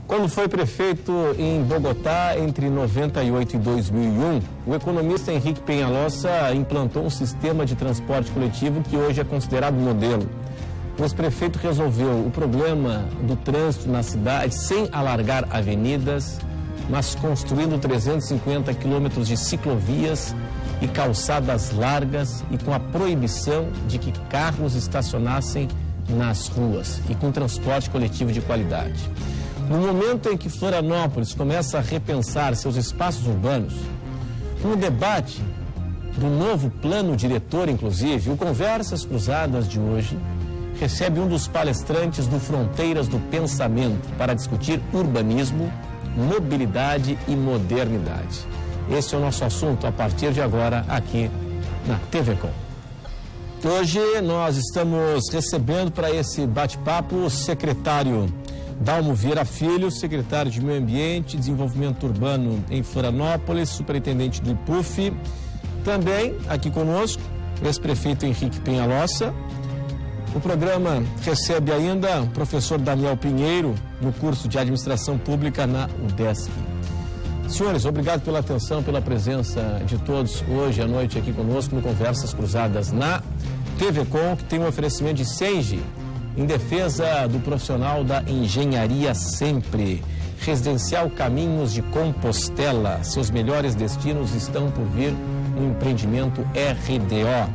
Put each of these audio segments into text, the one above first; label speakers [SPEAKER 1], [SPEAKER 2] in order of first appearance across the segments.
[SPEAKER 1] Quando foi prefeito em Bogotá entre 98 e 2001, o economista Henrique Peñalosa implantou um sistema de transporte coletivo que hoje é considerado modelo. O ex-prefeito resolveu o problema do trânsito na cidade sem alargar avenidas, mas construindo 350 quilômetros de ciclovias e calçadas largas e com a proibição de que carros estacionassem nas ruas e com transporte coletivo de qualidade. No momento em que Florianópolis começa a repensar seus espaços urbanos, no debate do novo plano diretor, inclusive, o Conversas Cruzadas de hoje recebe um dos palestrantes do Fronteiras do Pensamento para discutir urbanismo, mobilidade e modernidade. Esse é o nosso assunto a partir de agora aqui na TV Com. Hoje nós estamos recebendo para esse bate-papo o secretário Dalmo Vieira Filho, secretário de Meio Ambiente e Desenvolvimento Urbano em Florianópolis, superintendente do IPUF. Também aqui conosco o ex-prefeito Henrique Peñalosa. O programa recebe ainda o professor Daniel Pinheiro, no curso de Administração Pública na UDESC. Senhores, obrigado pela atenção, pela presença de todos hoje à noite aqui conosco no Conversas Cruzadas na TV Com, que tem um oferecimento de Senge, em defesa do profissional da engenharia sempre. Residencial Caminhos de Compostela, seus melhores destinos estão por vir no empreendimento RDO.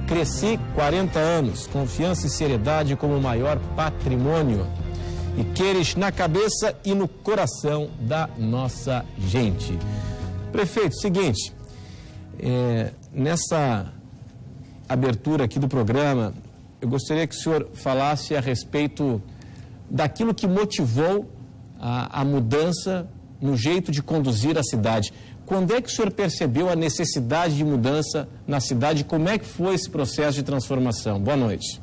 [SPEAKER 1] Cresci 40 anos, confiança e seriedade como o maior patrimônio. E queres na cabeça e no coração da nossa gente. Prefeito, seguinte, nessa abertura aqui do programa, eu gostaria que o senhor falasse a respeito daquilo que motivou a mudança no jeito de conduzir a cidade. Quando é que o senhor percebeu a necessidade de mudança na cidade? Como é que foi esse processo de transformação? Boa noite.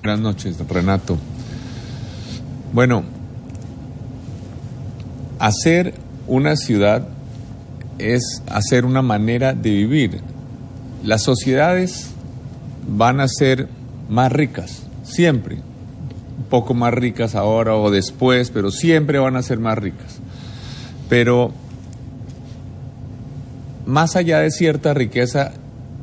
[SPEAKER 2] Buenas noches, Renato. Bueno, hacer una ciudad es hacer una manera de vivir. Las sociedades van a ser más ricas, siempre. Un poco más ricas ahora o después, pero siempre van a ser más ricas. Pero más allá de cierta riqueza,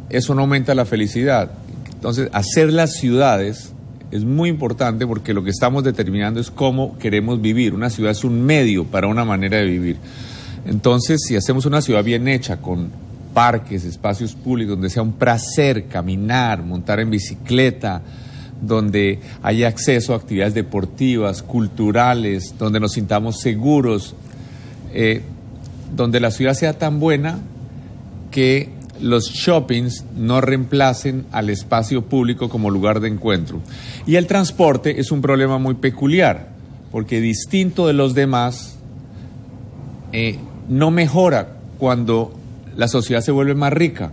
[SPEAKER 2] eso no aumenta la felicidad. Entonces, hacer las ciudades es muy importante porque lo que estamos determinando es cómo queremos vivir. Una ciudad es un medio para una manera de vivir. Entonces, si hacemos una ciudad bien hecha, con parques, espacios públicos, donde sea un placer caminar, montar en bicicleta, donde haya acceso a actividades deportivas, culturales, donde nos sintamos seguros, donde la ciudad sea tan buena que los shoppings no reemplacen al espacio público como lugar de encuentro. Y el transporte es un problema muy peculiar, porque distinto de los demás, no mejora cuando la sociedad se vuelve más rica.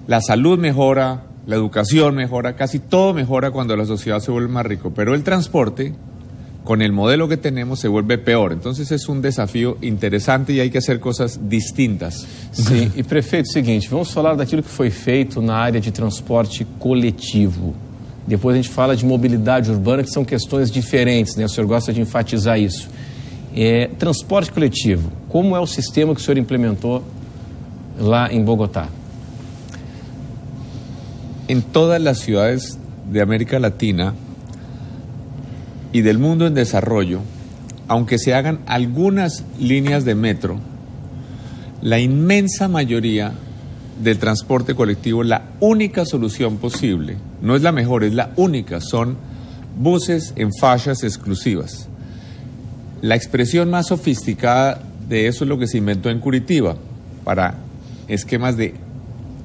[SPEAKER 2] La salud mejora, la educación mejora, casi todo mejora cuando la sociedad se vuelve más rico, pero el transporte, con el modelo que tenemos, se vuelve peor. Entonces es un desafío interesante e hay que hacer cosas distintas.
[SPEAKER 1] Sim, e prefeito, seguinte, vamos falar daquilo que foi feito na área de transporte coletivo. Depois a gente fala de mobilidade urbana, que são questões diferentes, né? O senhor gosta de enfatizar isso. Transporte coletivo, como é o sistema que o senhor implementou lá em Bogotá?
[SPEAKER 2] En todas las ciudades de América Latina y del mundo en desarrollo, aunque se hagan algunas líneas de metro, la inmensa mayoría del transporte colectivo, la única solución posible, no es la mejor, es la única, son buses en faixas exclusivas. La expresión más sofisticada de eso es lo que se inventó en Curitiba, para esquemas de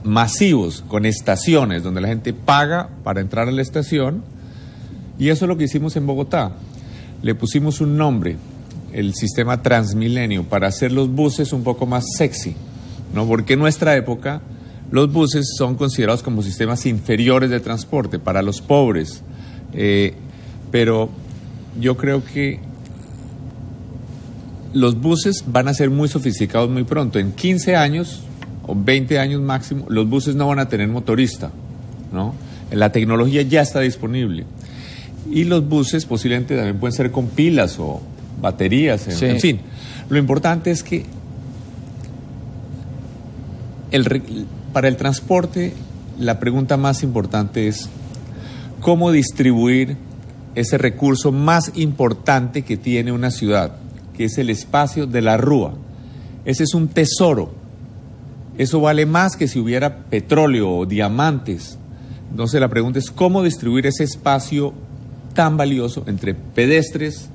[SPEAKER 2] masivos, con estaciones, donde la gente paga para entrar a la estación. Y eso es lo que hicimos en Bogotá. Le pusimos un nombre, el sistema Transmilenio, para hacer los buses un poco más sexy, ¿no? Porque en nuestra época los buses son considerados como sistemas inferiores de transporte para los pobres. Pero yo creo que los buses van a ser muy sofisticados muy pronto. En 15 años o 20 años máximo, los buses no van a tener motorista, ¿no? La tecnología ya está disponible. Y los buses posiblemente también pueden ser con pilas o baterías, en fin. Lo importante es que para el transporte la pregunta más importante es cómo distribuir ese recurso más importante que tiene una ciudad, que es el espacio de la rúa. Ese es un tesoro. Eso vale más que si hubiera petróleo o diamantes. Entonces la pregunta es cómo distribuir ese espacio tan valioso entre pedestres,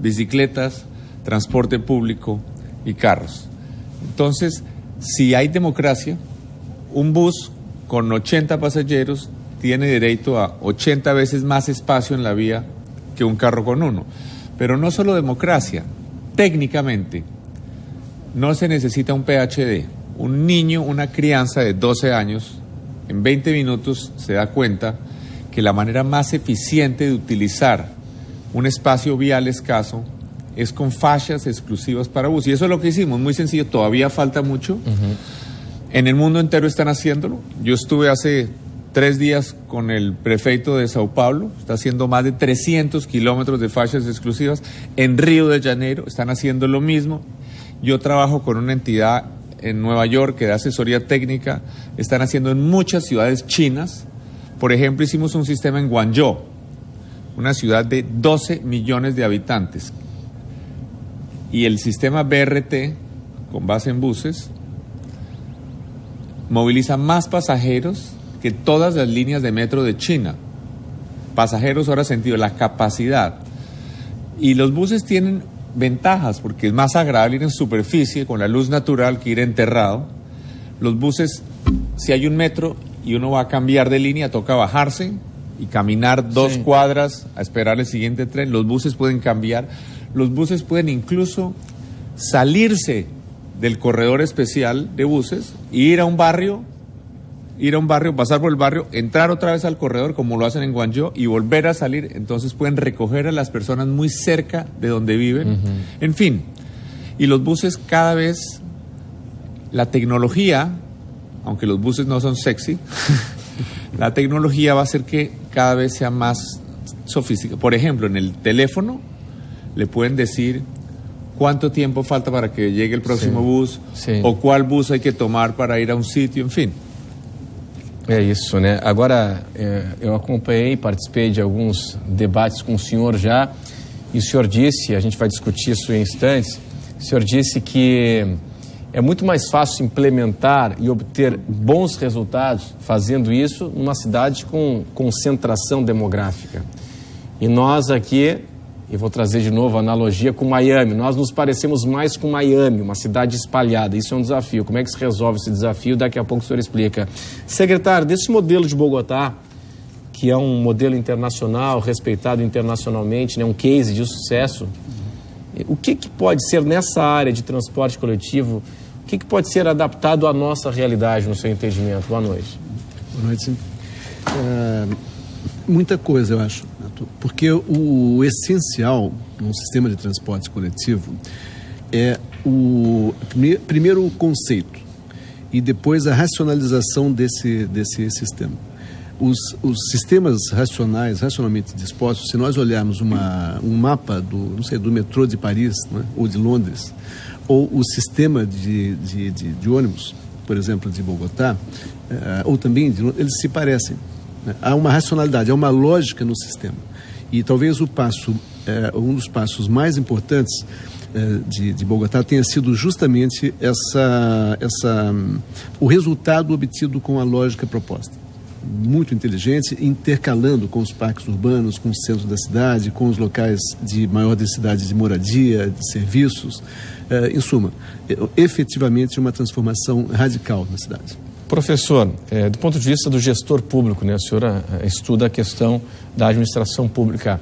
[SPEAKER 2] bicicletas, transporte público y carros. Entonces, si hay democracia, un bus con 80 pasajeros tiene derecho a 80 veces más espacio en la vía que un carro con uno. Pero no solo democracia, técnicamente no se necesita un PhD. Un niño, una crianza de 12 años, en 20 minutos se da cuenta que la manera más eficiente de utilizar un espacio vial escaso es con fajas exclusivas para bus. Y eso es lo que hicimos, muy sencillo, todavía falta mucho. En el mundo entero están haciéndolo. Yo estuve hace 3 días con el prefeito de Sao Paulo, está haciendo más de 300 kilómetros de fajas exclusivas. En Río de Janeiro están haciendo lo mismo. Yo trabajo con una entidad en Nueva York que da asesoría técnica, están haciendo en muchas ciudades chinas. Por ejemplo, hicimos un sistema en Guangzhou, una ciudad de 12 millones de habitantes. Y el sistema BRT, con base en buses, moviliza más pasajeros que todas las líneas de metro de China. Pasajeros ahora sentido, la capacidad. Y los buses tienen ventajas, porque es más agradable ir en superficie con la luz natural que ir enterrado. Los buses, si hay un metro y uno va a cambiar de línea, toca bajarse y caminar 2 cuadras a esperar el siguiente tren. Los buses pueden cambiar, los buses pueden incluso salirse del corredor especial de buses e ir a un barrio, pasar por el barrio, entrar otra vez al corredor como lo hacen en Guangzhou y volver a salir. Entonces pueden recoger a las personas muy cerca de donde viven. En fin, y los buses cada vez, la tecnología, aunque los buses no son sexy, la tecnología va a hacer que cada vez sea más sofisticada. Por ejemplo, en el teléfono le pueden decir cuánto tiempo falta para que llegue el próximo bus, o cuál bus hay que tomar para ir a un sitio, en fin.
[SPEAKER 1] É isso, né? Agora, eu acompanhei, participei de alguns debates com o senhor já, e o senhor disse, a gente vai discutir isso em instantes, o senhor disse que é muito mais fácil implementar e obter bons resultados fazendo isso numa cidade com concentração demográfica. E nós aqui, eu vou trazer de novo a analogia com Miami, nós nos parecemos mais com Miami, uma cidade espalhada. Isso é um desafio. Como é que se resolve esse desafio? Daqui a pouco o senhor explica. Secretário, desse modelo de Bogotá, que é um modelo internacional, respeitado internacionalmente, né, um case de sucesso, o que pode ser nessa área de transporte coletivo, o que pode ser adaptado à nossa realidade, no seu entendimento? Boa noite.
[SPEAKER 3] Boa noite. Muita coisa, eu acho, porque o essencial num sistema de transporte coletivo é primeiro o conceito e depois a racionalização desse sistema. Os sistemas racionalmente dispostos, se nós olharmos um mapa do metrô de Paris, né, ou de Londres, ou o sistema de ônibus, por exemplo, de Bogotá, ou também de Londres, eles se parecem. Há uma racionalidade, há uma lógica no sistema. E talvez um dos passos mais importantes de Bogotá tenha sido justamente o resultado obtido com a lógica proposta. Muito inteligente, intercalando com os parques urbanos, com o centro da cidade, com os locais de maior densidade de moradia, de serviços. Em suma, efetivamente uma transformação radical na cidade.
[SPEAKER 1] Professor, do ponto de vista do gestor público, né, a senhora estuda a questão da administração pública.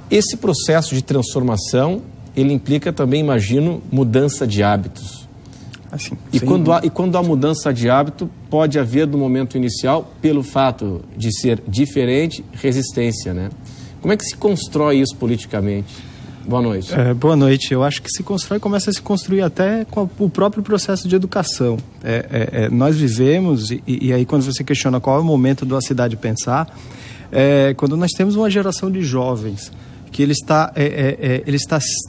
[SPEAKER 1] Esse processo de transformação, ele implica também, imagino, mudança de hábitos.
[SPEAKER 4] Assim,
[SPEAKER 1] e quando há mudança de hábito, pode haver, no momento inicial, pelo fato de ser diferente, resistência, né? Como é que se constrói isso politicamente? Boa noite.
[SPEAKER 4] Boa noite. Eu acho que começa a se construir até com o próprio processo de educação. Nós vivemos, e aí quando você questiona qual é o momento da cidade pensar, quando nós temos uma geração de jovens que ele está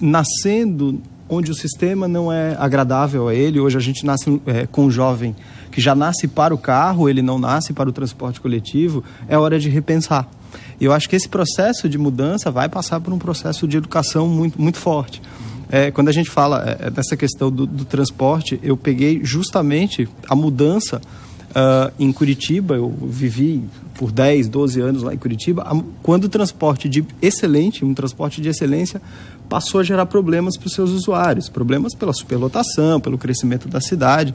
[SPEAKER 4] nascendo onde o sistema não é agradável a ele. Hoje a gente nasce com um jovem que já nasce para o carro, ele não nasce para o transporte coletivo. É hora de repensar. E eu acho que esse processo de mudança vai passar por um processo de educação muito, muito forte. Quando a gente fala dessa questão do transporte, eu peguei justamente a mudança em Curitiba. Eu vivi por 10, 12 anos lá em Curitiba, quando o transporte um transporte de excelência, passou a gerar problemas para os seus usuários, problemas pela superlotação, pelo crescimento da cidade.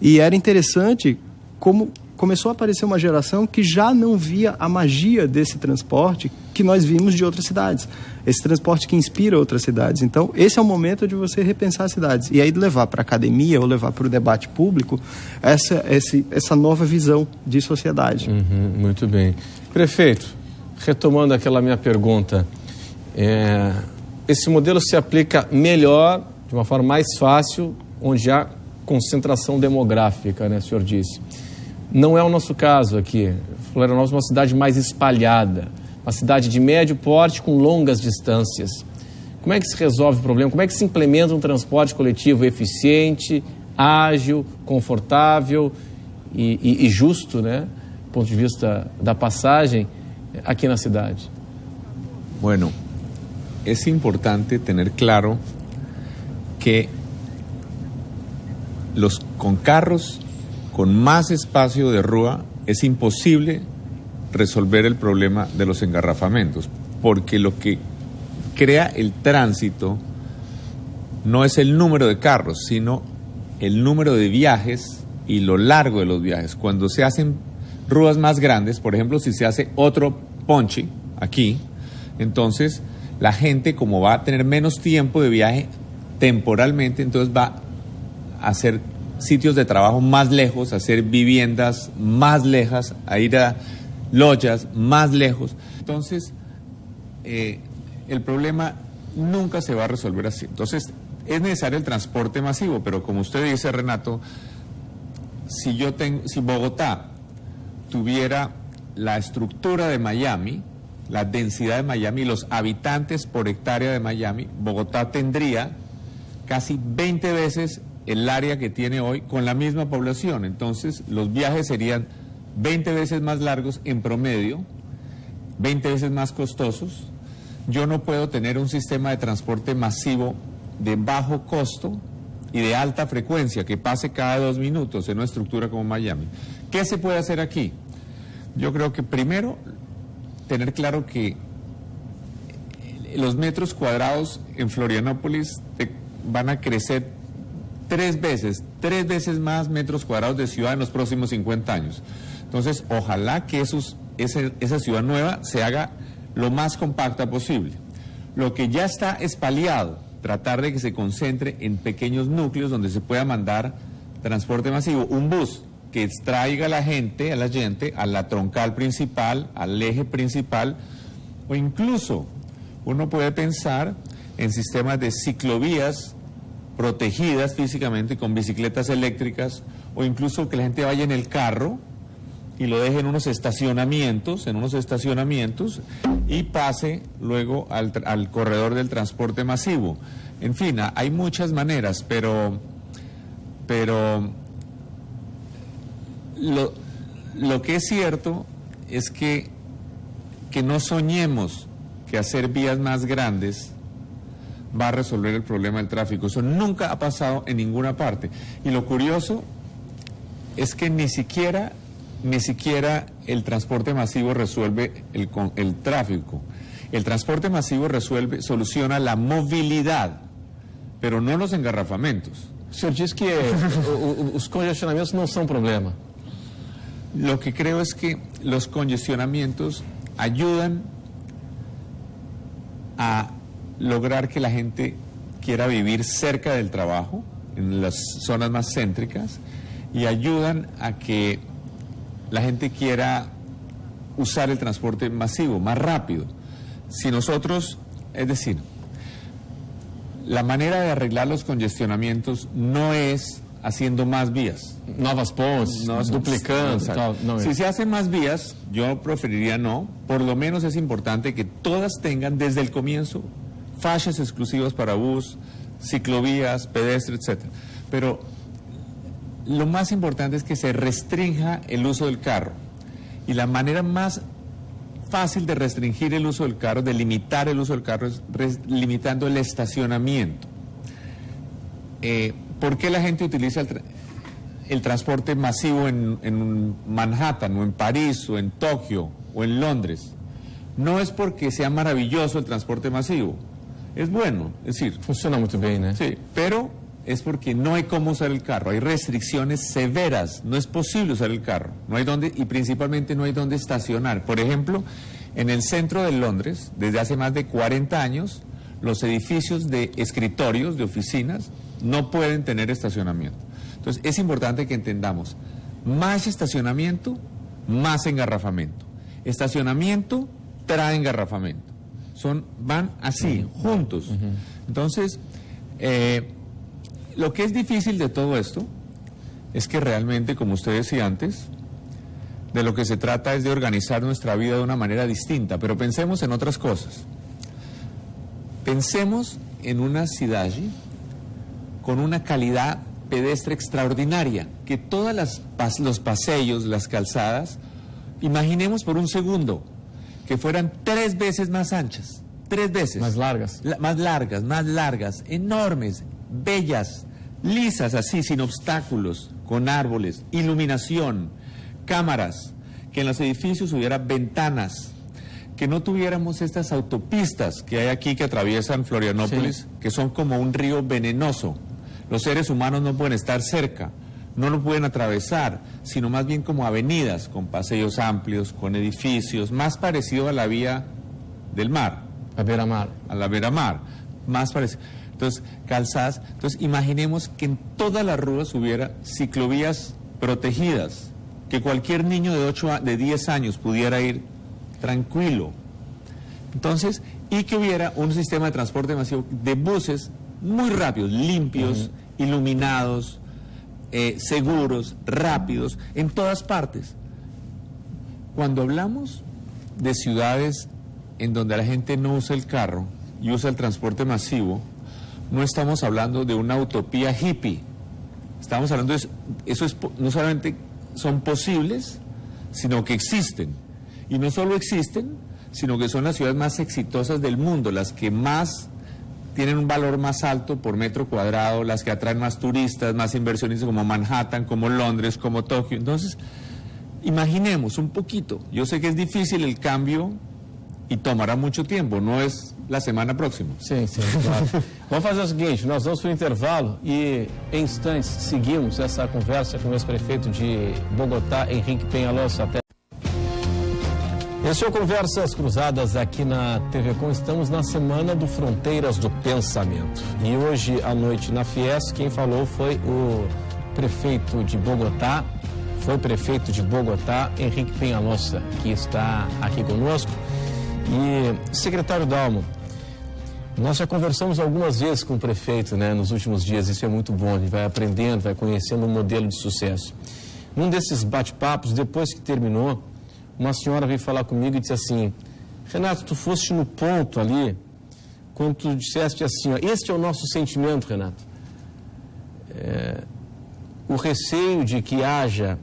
[SPEAKER 4] E era interessante como começou a aparecer uma geração que já não via a magia desse transporte que nós vimos de outras cidades. Esse transporte que inspira outras cidades. Então, esse é o momento de você repensar as cidades. E aí levar para a academia ou levar para o debate público essa nova visão de sociedade.
[SPEAKER 1] Muito bem. Prefeito, retomando aquela minha pergunta, esse modelo se aplica melhor, de uma forma mais fácil, onde há concentração demográfica, né, o senhor disse. Não é o nosso caso aqui. Florianópolis é uma cidade mais espalhada, uma cidade de médio porte com longas distâncias. Como é que se resolve o problema? Como é que se implementa um transporte coletivo eficiente, ágil, confortável e justo, né, do ponto de vista da passagem aqui na cidade?
[SPEAKER 2] Bueno, es importante tener claro que con carros con más espacio de rúa es imposible resolver el problema de los engarrafamientos, porque lo que crea el tránsito no es el número de carros, sino el número de viajes y lo largo de los viajes. Cuando se hacen rúas más grandes, por ejemplo, si se hace otro ponche aquí, entonces la gente, como va a tener menos tiempo de viaje temporalmente, entonces va a hacer sitios de trabajo más lejos, a hacer viviendas más lejas, a ir a loyas más lejos. Entonces, el problema nunca se va a resolver así. Entonces, es necesario el transporte masivo, pero como usted dice, Renato, si Bogotá tuviera la estructura de Miami, la densidad de Miami, los habitantes por hectárea de Miami, Bogotá tendría casi 20 veces el área que tiene hoy con la misma población. Entonces, los viajes serían 20 veces más largos en promedio, 20 veces más costosos. Yo no puedo tener un sistema de transporte masivo de bajo costo y de alta frecuencia que pase cada 2 minutos en una estructura como Miami. ¿Qué se puede hacer aquí? Yo creo que primero tener claro que los metros cuadrados en Florianópolis van a crecer 3 veces más metros cuadrados de ciudad en los próximos 50 años. Entonces, ojalá que esa ciudad nueva se haga lo más compacta posible. Lo que ya está espaliado, tratar de que se concentre en pequeños núcleos donde se pueda mandar transporte masivo. Un bus que extraiga a la gente a la troncal principal, al eje principal, o incluso uno puede pensar en sistemas de ciclovías protegidas físicamente con bicicletas eléctricas, o incluso que la gente vaya en el carro y lo deje en unos estacionamientos y pase luego al corredor del transporte masivo. En fin, hay muchas maneras, pero lo que es cierto es que no soñemos que hacer vías más grandes va a resolver el problema del tráfico. Eso nunca ha pasado en ninguna parte. Y lo curioso es que ni siquiera el transporte masivo resuelve el tráfico. El transporte masivo soluciona la movilidad, pero no los engarrafamientos.
[SPEAKER 1] O senhor diz que os congestionamentos não são problema.
[SPEAKER 2] Lo que creo es que los congestionamientos ayudan a lograr que la gente quiera vivir cerca del trabajo, en las zonas más céntricas, y ayudan a que la gente quiera usar el transporte masivo más rápido. Si nosotros, es decir, la manera de arreglar los congestionamientos no es haciendo más vías.
[SPEAKER 1] Novas pontes, duplicando y tal. No,
[SPEAKER 2] si se hacen más vías, yo preferiría no. Por lo menos es importante que todas tengan desde el comienzo faixas exclusivas para bus, ciclovías, pedestres, etc. Pero lo más importante es que se restrinja el uso del carro. Y la manera más fácil de restringir el uso del carro, de limitar el uso del carro, es limitando el estacionamiento. ¿Por qué la gente utiliza el transporte masivo en Manhattan, o en París, o en Tokio, o en Londres? No es porque sea maravilloso el transporte masivo. Es bueno, es decir...
[SPEAKER 1] Funciona muy bien, ¿eh?
[SPEAKER 2] Sí, pero es porque no hay cómo usar el carro. Hay restricciones severas. No es posible usar el carro. No hay dónde, y principalmente no hay dónde estacionar. Por ejemplo, en el centro de Londres, desde hace más de 40 años, los edificios de escritorios, de oficinas, no pueden tener estacionamiento. Entonces, es importante que entendamos, más estacionamiento, más engarrafamiento. Estacionamiento trae engarrafamiento. Van así, juntos. Entonces, lo que es difícil de todo esto es que realmente, como usted decía antes, de lo que se trata es de organizar nuestra vida de una manera distinta, pero pensemos en otras cosas. Pensemos en una ciudad con una calidad pedestre extraordinaria, que todas los paseos, las calzadas, imaginemos por un segundo que fueran 3 veces más anchas, 3 veces.
[SPEAKER 1] Más largas.
[SPEAKER 2] Más largas, enormes, bellas, lisas así, sin obstáculos, con árboles, iluminación, cámaras, que en los edificios hubiera ventanas, que no tuviéramos estas autopistas que hay aquí que atraviesan Florianópolis, que son como un río venenoso. Los seres humanos no pueden estar cerca, no lo pueden atravesar, sino más bien como avenidas, con paseos amplios, con edificios, más parecido a la vía del mar.
[SPEAKER 1] A beira-mar.
[SPEAKER 2] A la beira-mar, más parecido. Entonces, calzadas. Entonces, imaginemos que en todas las rutas hubiera ciclovías protegidas, que cualquier niño de 10 años pudiera ir tranquilo. Entonces, y que hubiera un sistema de transporte masivo de buses muy rápidos, limpios, iluminados, seguros, rápidos, en todas partes. Cuando hablamos de ciudades en donde la gente no usa el carro y usa el transporte masivo, no estamos hablando de una utopía hippie. Estamos hablando de eso, no solamente son posibles, sino que existen. Y no solo existen, sino que son las ciudades más exitosas del mundo, las que más tienen un valor más alto por metro cuadrado, las que atraen más turistas, más inversionistas, como Manhattan, como Londres, como Tokio. Entonces, imaginemos un poquito. Yo sé que es difícil el cambio e tomará muito tempo, não é na semana próxima.
[SPEAKER 1] Sim, claro. Vamos fazer o seguinte, nós vamos para o intervalo e em instantes seguimos essa conversa com o ex-prefeito de Bogotá, Henrique Peñalosa. Até... Esse é o Conversas Cruzadas aqui na TV Com. Estamos na semana do Fronteiras do Pensamento. E hoje à noite na Fies, quem falou foi o prefeito de Bogotá, Henrique Peñalosa, que está aqui conosco. E, secretário Dalmo, nós já conversamos algumas vezes com o prefeito, né, nos últimos dias, isso é muito bom, a gente vai aprendendo, vai conhecendo um modelo de sucesso. Num desses bate-papos, depois que terminou, uma senhora veio falar comigo e disse assim: Renato, tu foste no ponto ali, quando tu disseste assim, ó, este é o nosso sentimento, Renato. O receio de que haja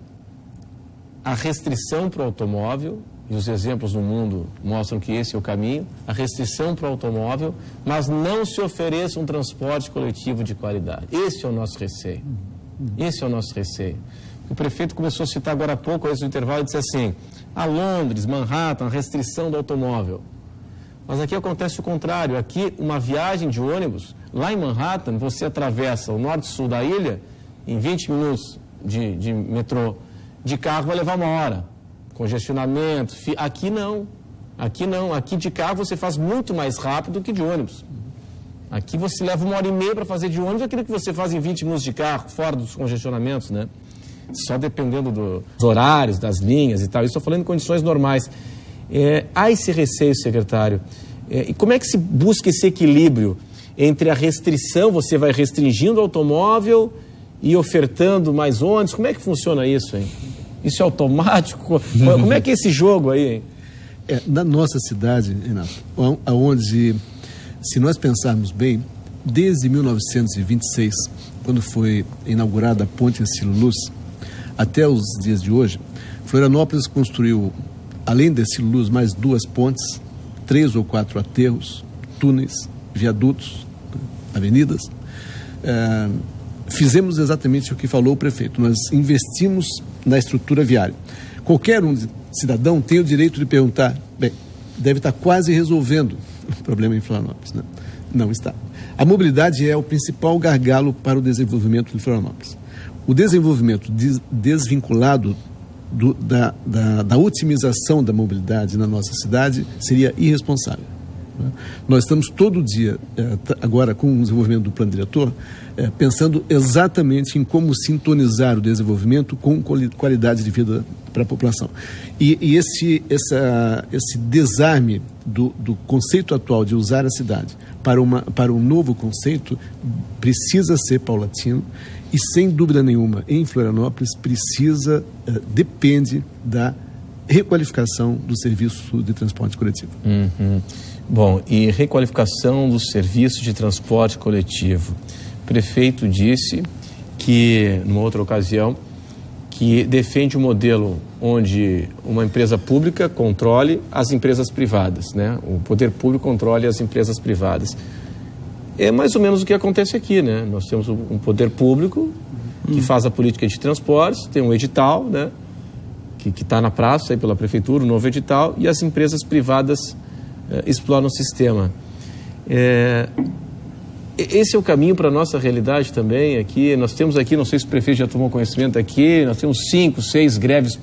[SPEAKER 1] a restrição para o automóvel, e os exemplos no mundo mostram que esse é o caminho, a restrição para o automóvel, mas não se ofereça um transporte coletivo de qualidade. Esse é o nosso receio. Esse é o nosso receio. O prefeito começou a citar agora há pouco, antes do intervalo, e disse assim: a Londres, Manhattan, restrição do automóvel. Mas aqui acontece o contrário. Aqui, uma viagem de ônibus, lá em Manhattan, você atravessa o norte e sul da ilha em 20 minutos de metrô. De carro vai levar 1 hora. Congestionamento. Aqui não. Aqui não. Aqui de carro você faz muito mais rápido que de ônibus. Aqui você leva 1h30 para fazer de ônibus aquilo que você faz em 20 minutos de carro, fora dos congestionamentos, né? Só dependendo dos horários, das linhas e tal. Estou falando em condições normais. Há esse receio, secretário. E como é que se busca esse equilíbrio entre a restrição, você vai restringindo o automóvel ir ofertando mais ônibus? Como é que funciona isso, hein? Isso é automático? Como é que é esse jogo aí, hein?
[SPEAKER 3] Na nossa cidade, Renato, onde, se nós pensarmos bem, desde 1926, quando foi inaugurada a ponte Hercílio Luz, até os dias de hoje, Florianópolis construiu, além de Hercílio Luz, mais 2 pontes, 3 ou 4 aterros, túneis, viadutos, avenidas. Fizemos exatamente o que falou o prefeito. Nós investimos na estrutura viária. Qualquer cidadão tem o direito de perguntar, bem, deve estar quase resolvendo o problema em Florianópolis, né? Não está. A mobilidade é o principal gargalo para o desenvolvimento de Florianópolis. O desenvolvimento desvinculado da otimização da mobilidade na nossa cidade seria irresponsável. Nós estamos todo dia, agora com o desenvolvimento do plano diretor, pensando exatamente em como sintonizar o desenvolvimento com qualidade de vida para a população. E esse desarme do conceito atual de usar a cidade para um novo conceito precisa ser paulatino e, sem dúvida nenhuma, em Florianópolis depende da requalificação do serviço de transporte coletivo.
[SPEAKER 1] Uhum. Bom, e requalificação do serviço de transporte coletivo. O prefeito disse que, numa outra ocasião, que defende um modelo onde uma empresa pública controle as empresas privadas, né? O poder público controle as empresas privadas. É mais ou menos o que acontece aqui, né? Nós temos um poder público que faz a política de transportes, tem um edital, né? Que está na praça aí pela prefeitura, um novo edital, e as empresas privadas exploram o sistema. Esse é o caminho para a nossa realidade também aqui. Nós temos aqui, não sei se o prefeito já tomou conhecimento aqui, nós temos 5, 6 greves,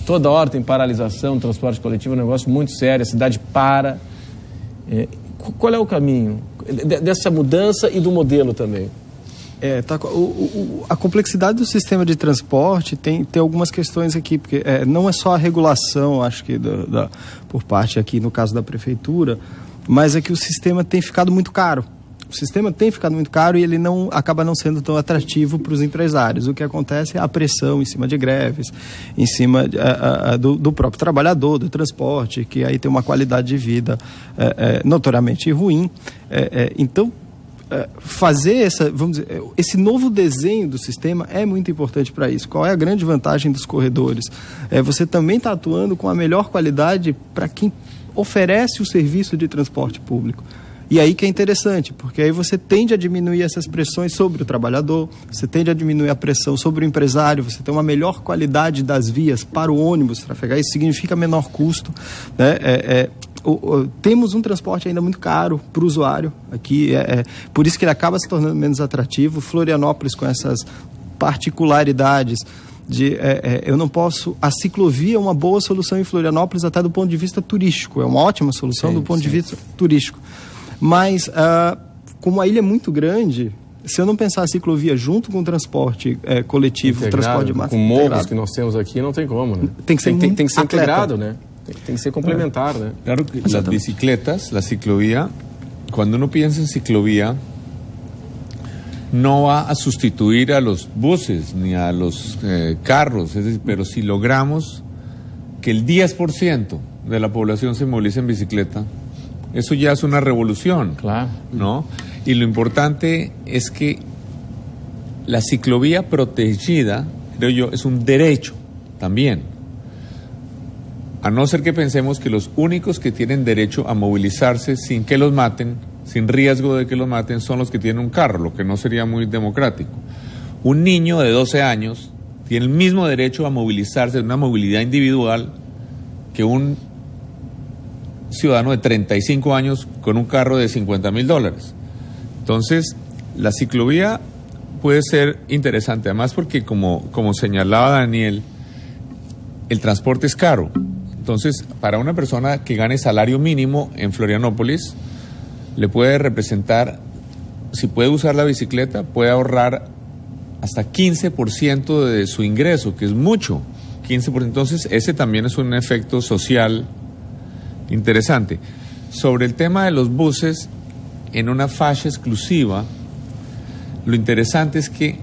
[SPEAKER 1] toda hora tem paralisação do transporte coletivo, é um negócio muito sério, a cidade para. Qual é o caminho dessa mudança e do modelo também?
[SPEAKER 4] A complexidade do sistema de transporte tem algumas questões aqui, porque não é só a regulação, acho que por parte aqui, no caso da prefeitura, mas é que o sistema tem ficado muito caro. O sistema tem ficado muito caro e ele acaba não sendo tão atrativo para os empresários. O que acontece é a pressão em cima de greves, em cima do próprio trabalhador, do transporte, que aí tem uma qualidade de vida notoriamente ruim. Então, fazer esse novo desenho do sistema é muito importante para isso. Qual é a grande vantagem dos corredores? Você também está atuando com a melhor qualidade para quem oferece o serviço de transporte público. E aí que é interessante, porque aí você tende a diminuir essas pressões sobre o trabalhador, você tende a diminuir a pressão sobre o empresário, você tem uma melhor qualidade das vias para o ônibus trafegar, isso significa menor custo, né? Temos um transporte ainda muito caro para o usuário aqui, por isso que ele acaba se tornando menos atrativo. Florianópolis, com essas particularidades eu não posso... A ciclovia é uma boa solução em Florianópolis até do ponto de vista turístico, é uma ótima solução do ponto de vista turístico. Mas, como a ilha é muito grande, se eu não pensar a ciclovia junto com o transporte coletivo, o transporte de massa...
[SPEAKER 1] Com morros que nós temos aqui, não tem como, né? Tem que ser integrado, né? Tem que ser complementar, né?
[SPEAKER 2] Claro que las bicicletas, la ciclovía, cuando uno piensa en ciclovía, no va a sustituir a los buses ni a los carros, es decir, pero si logramos que el 10% de la población se movilice en bicicleta, eso ya es una revolución,
[SPEAKER 1] claro,
[SPEAKER 2] ¿no? Y lo importante es que la ciclovía protegida, creo yo, es un derecho también. A no ser que pensemos que los únicos que tienen derecho a movilizarse sin que los maten, sin riesgo de que los maten, son los que tienen un carro, lo que no sería muy democrático. Un niño de 12 años tiene el mismo derecho a movilizarse, una movilidad individual, que un ciudadano de 35 años con un carro de $50,000. Entonces, la ciclovía puede ser interesante, además porque como señalaba Daniel, el transporte es caro. Entonces, para una persona que gane salario mínimo en Florianópolis, le puede representar, si puede usar la bicicleta, puede ahorrar hasta 15% de su ingreso, que es mucho, 15%. Entonces, ese también es un efecto social interesante. Sobre el tema de los buses en una faixa exclusiva, lo interesante es que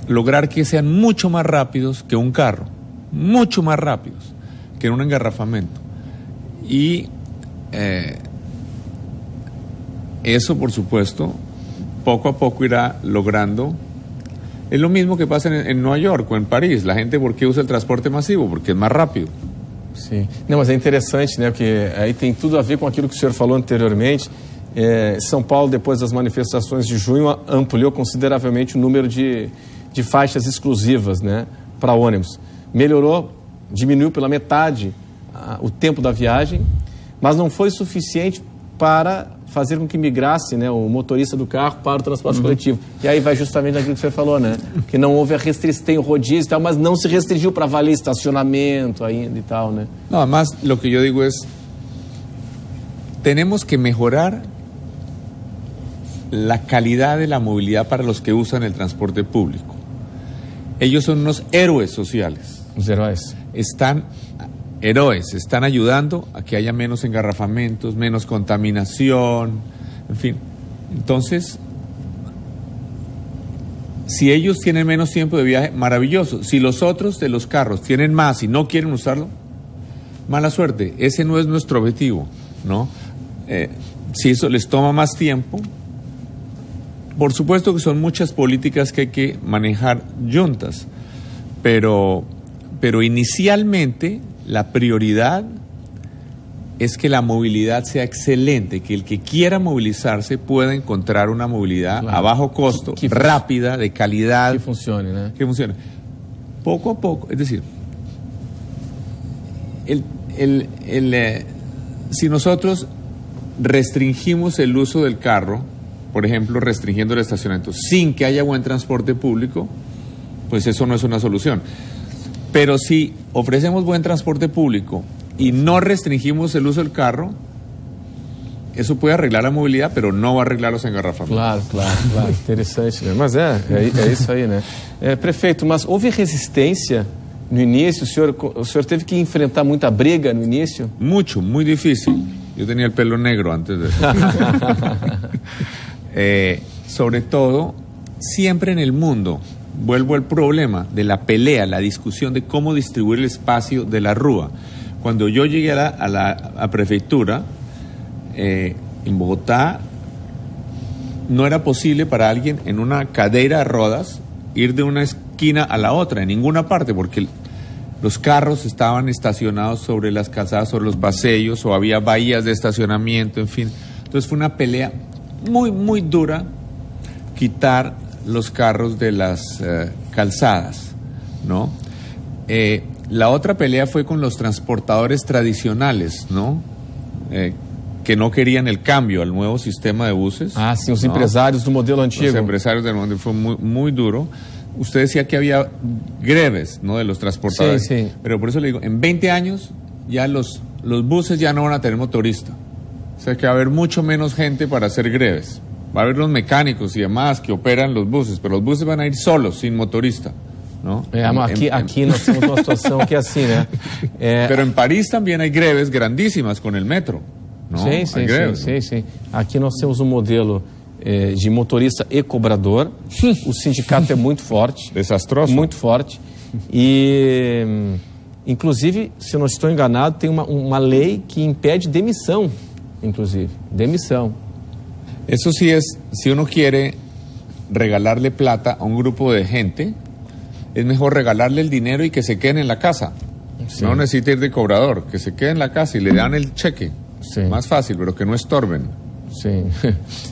[SPEAKER 2] lograr que sean mucho más rápidos que un carro, mucho más rápidos que en un engarrafamiento. Y eso, por supuesto, poco a poco irá logrando. Es lo mismo que pasa en Nueva York o en París. La gente, ¿por qué usa el transporte masivo? Porque es más rápido.
[SPEAKER 1] Sim. Não, mas é interessante, né? Porque aí tem tudo a ver com aquilo que o senhor falou anteriormente. São Paulo, depois das manifestações de junho, ampliou consideravelmente o número de faixas exclusivas, né, para ônibus. Melhorou, diminuiu pela metade o tempo da viagem, mas não foi suficiente para fazer com que migrasse, né, o motorista do carro para o transporte coletivo. E aí vai justamente naquilo que você falou, né? Que não houve a restrição, tem o rodízio e tal, mas não se restringiu para valer estacionamento ainda e tal, né?
[SPEAKER 2] No, además, lo que yo digo es, tenemos que mejorar la calidad de la movilidad para los que usan el transporte público. Ellos son unos héroes sociales.
[SPEAKER 1] Os heróis.
[SPEAKER 2] Están ayudando a que haya menos engarrafamientos, menos contaminación, en fin. Entonces, si ellos tienen menos tiempo de viaje, maravilloso. Si los otros de los carros tienen más y no quieren usarlo, mala suerte. Ese no es nuestro objetivo, ¿no? Si eso les toma más tiempo, por supuesto que son muchas políticas que hay que manejar juntas, pero inicialmente la prioridad es que la movilidad sea excelente, que el que quiera movilizarse pueda encontrar una movilidad a bajo costo, rápida, de calidad.
[SPEAKER 1] Que funcione, ¿no?
[SPEAKER 2] Que funcione. Poco a poco, es decir, si nosotros restringimos el uso del carro, por ejemplo, restringiendo el estacionamiento, sin que haya buen transporte público, pues eso no es una solución. Pero si ofrecemos buen transporte público y no restringimos el uso del carro, eso puede arreglar la movilidad, pero no va a arreglar los engarrafamentos.
[SPEAKER 1] Claro. Interessante, né? Mas é isso aí, né? Prefeito, mas houve resistência no início? O senhor teve que enfrentar muita briga no início?
[SPEAKER 2] Mucho, muy difícil. Yo tenía el pelo negro antes de eso. Sobre todo, siempre en el mundo, vuelvo al problema de la pelea, la discusión de cómo distribuir el espacio de la rúa. Cuando yo llegué a la prefectura, en Bogotá, no era posible para alguien en una cadera de rodas ir de una esquina a la otra, en ninguna parte, porque los carros estaban estacionados sobre las calzadas, sobre los pasillos, o había bahías de estacionamiento, en fin. Entonces fue una pelea muy, muy dura quitar los carros de las calzadas, ¿no? La otra pelea fue con los transportadores tradicionales, ¿no? Que no querían el cambio al nuevo sistema de buses.
[SPEAKER 1] Ah, sí, los empresarios del modelo antiguo.
[SPEAKER 2] Los empresarios del modelo fue muy, muy duro. Usted decía que había greves, ¿no?, de los transportadores.
[SPEAKER 1] Sí.
[SPEAKER 2] Pero por eso le digo, en 20 años ya los buses ya no van a tener motorista. O sea que va a haber mucho menos gente para hacer greves. Va a haber los mecánicos y demás que operan los buses, pero los buses van a ir solos, sin motorista, ¿no?
[SPEAKER 1] Aquí nós temos uma situação que é assim, né?
[SPEAKER 2] Pero en París también hay greves grandísimas con el metro, ¿no?
[SPEAKER 1] Sim. Aqui nós temos um modelo de motorista e cobrador. O sindicato é muito forte.
[SPEAKER 2] Desastroso.
[SPEAKER 1] Muito forte. E, inclusive, se eu não estou enganado, tem uma lei que impede demissão, inclusive. Demissão.
[SPEAKER 2] Eso sí es, si uno quiere regalarle plata a un grupo de gente, es mejor regalarle el dinero y que se queden en la casa. Sí. No necesita ir de cobrador, que se queden en la casa y le dan el cheque.
[SPEAKER 1] Sí.
[SPEAKER 2] Más fácil, pero que no estorben.
[SPEAKER 1] Sim.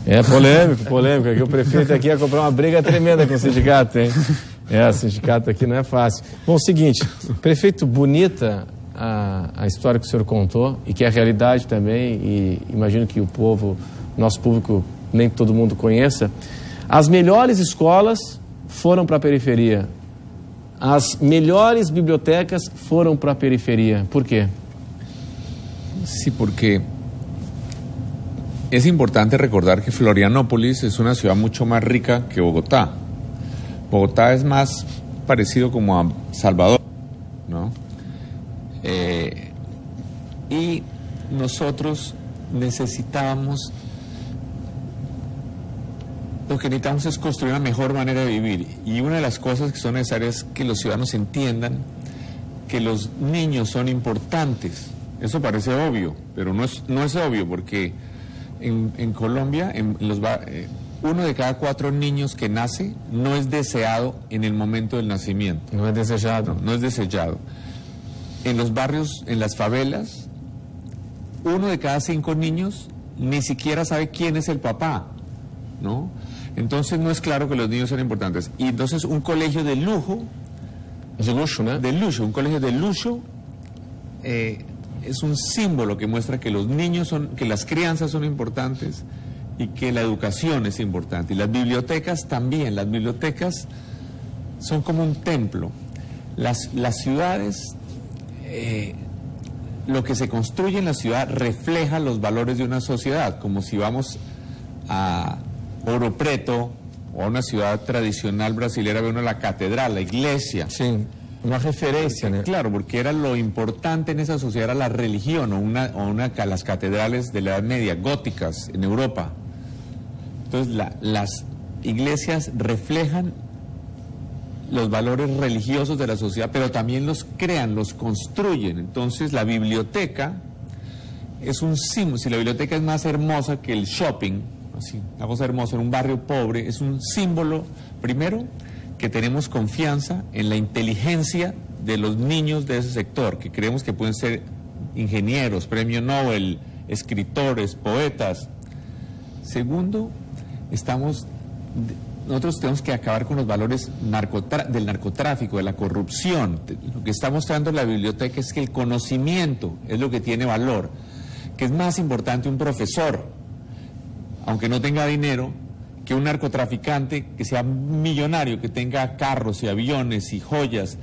[SPEAKER 1] É polêmico, que o prefeito aqui ia comprar uma briga tremenda com o sindicato, hein? O sindicato aqui não é fácil. Bom, seguinte, prefeito, bonita a história que o senhor contou, e que é a realidade também, e imagino que o povo, nosso público, nem todo mundo conheça. As melhores escolas foram para a periferia. As melhores bibliotecas foram para a periferia. Por quê?
[SPEAKER 2] Sí, porque es importante recordar que Florianópolis es una ciudad mucho más rica que Bogotá. Bogotá es más parecido como a Salvador, ¿no? Y nosotros necesitábamos lo que necesitamos es construir una mejor manera de vivir. Y una de las cosas que son necesarias es que los ciudadanos entiendan que los niños son importantes. Eso parece obvio, pero no es obvio, porque en Colombia, uno de cada 4 niños que nace no es deseado en el momento del nacimiento.
[SPEAKER 1] No es desejado.
[SPEAKER 2] No es desechado. En los barrios, en las favelas, 1 de cada 5 niños ni siquiera sabe quién es el papá, ¿no? Entonces no es claro que los niños son importantes. Y entonces un colegio de lujo, un colegio de lujo, es un símbolo que muestra que los niños que las crianzas son importantes y que la educación es importante. Y las bibliotecas también. Las bibliotecas son como un templo. Las ciudades, lo que se construye en la ciudad refleja los valores de una sociedad, como si vamos a Ouro Preto o a una ciudad tradicional brasilera, ve uno la catedral, la iglesia.
[SPEAKER 1] Sí, una referencia, ¿no?
[SPEAKER 2] Claro, porque era lo importante en esa sociedad, era la religión las catedrales de la Edad Media, góticas, en Europa. Entonces las iglesias reflejan los valores religiosos de la sociedad, pero también los crean, los construyen. Entonces la biblioteca es un símbolo. Si la biblioteca es más hermosa que el shopping, así, una cosa hermosa en un barrio pobre, es un símbolo, primero, que tenemos confianza en la inteligencia de los niños de ese sector, que creemos que pueden ser ingenieros, premio Nobel, escritores, poetas. Segundo, nosotros tenemos que acabar con los valores del narcotráfico, de la corrupción. Lo que está mostrando la biblioteca es que el conocimiento es lo que tiene valor, que es más importante un profesor, aunque no tenga dinero, que un narcotraficante que sea millonario, que tenga carros y aviones y joyas.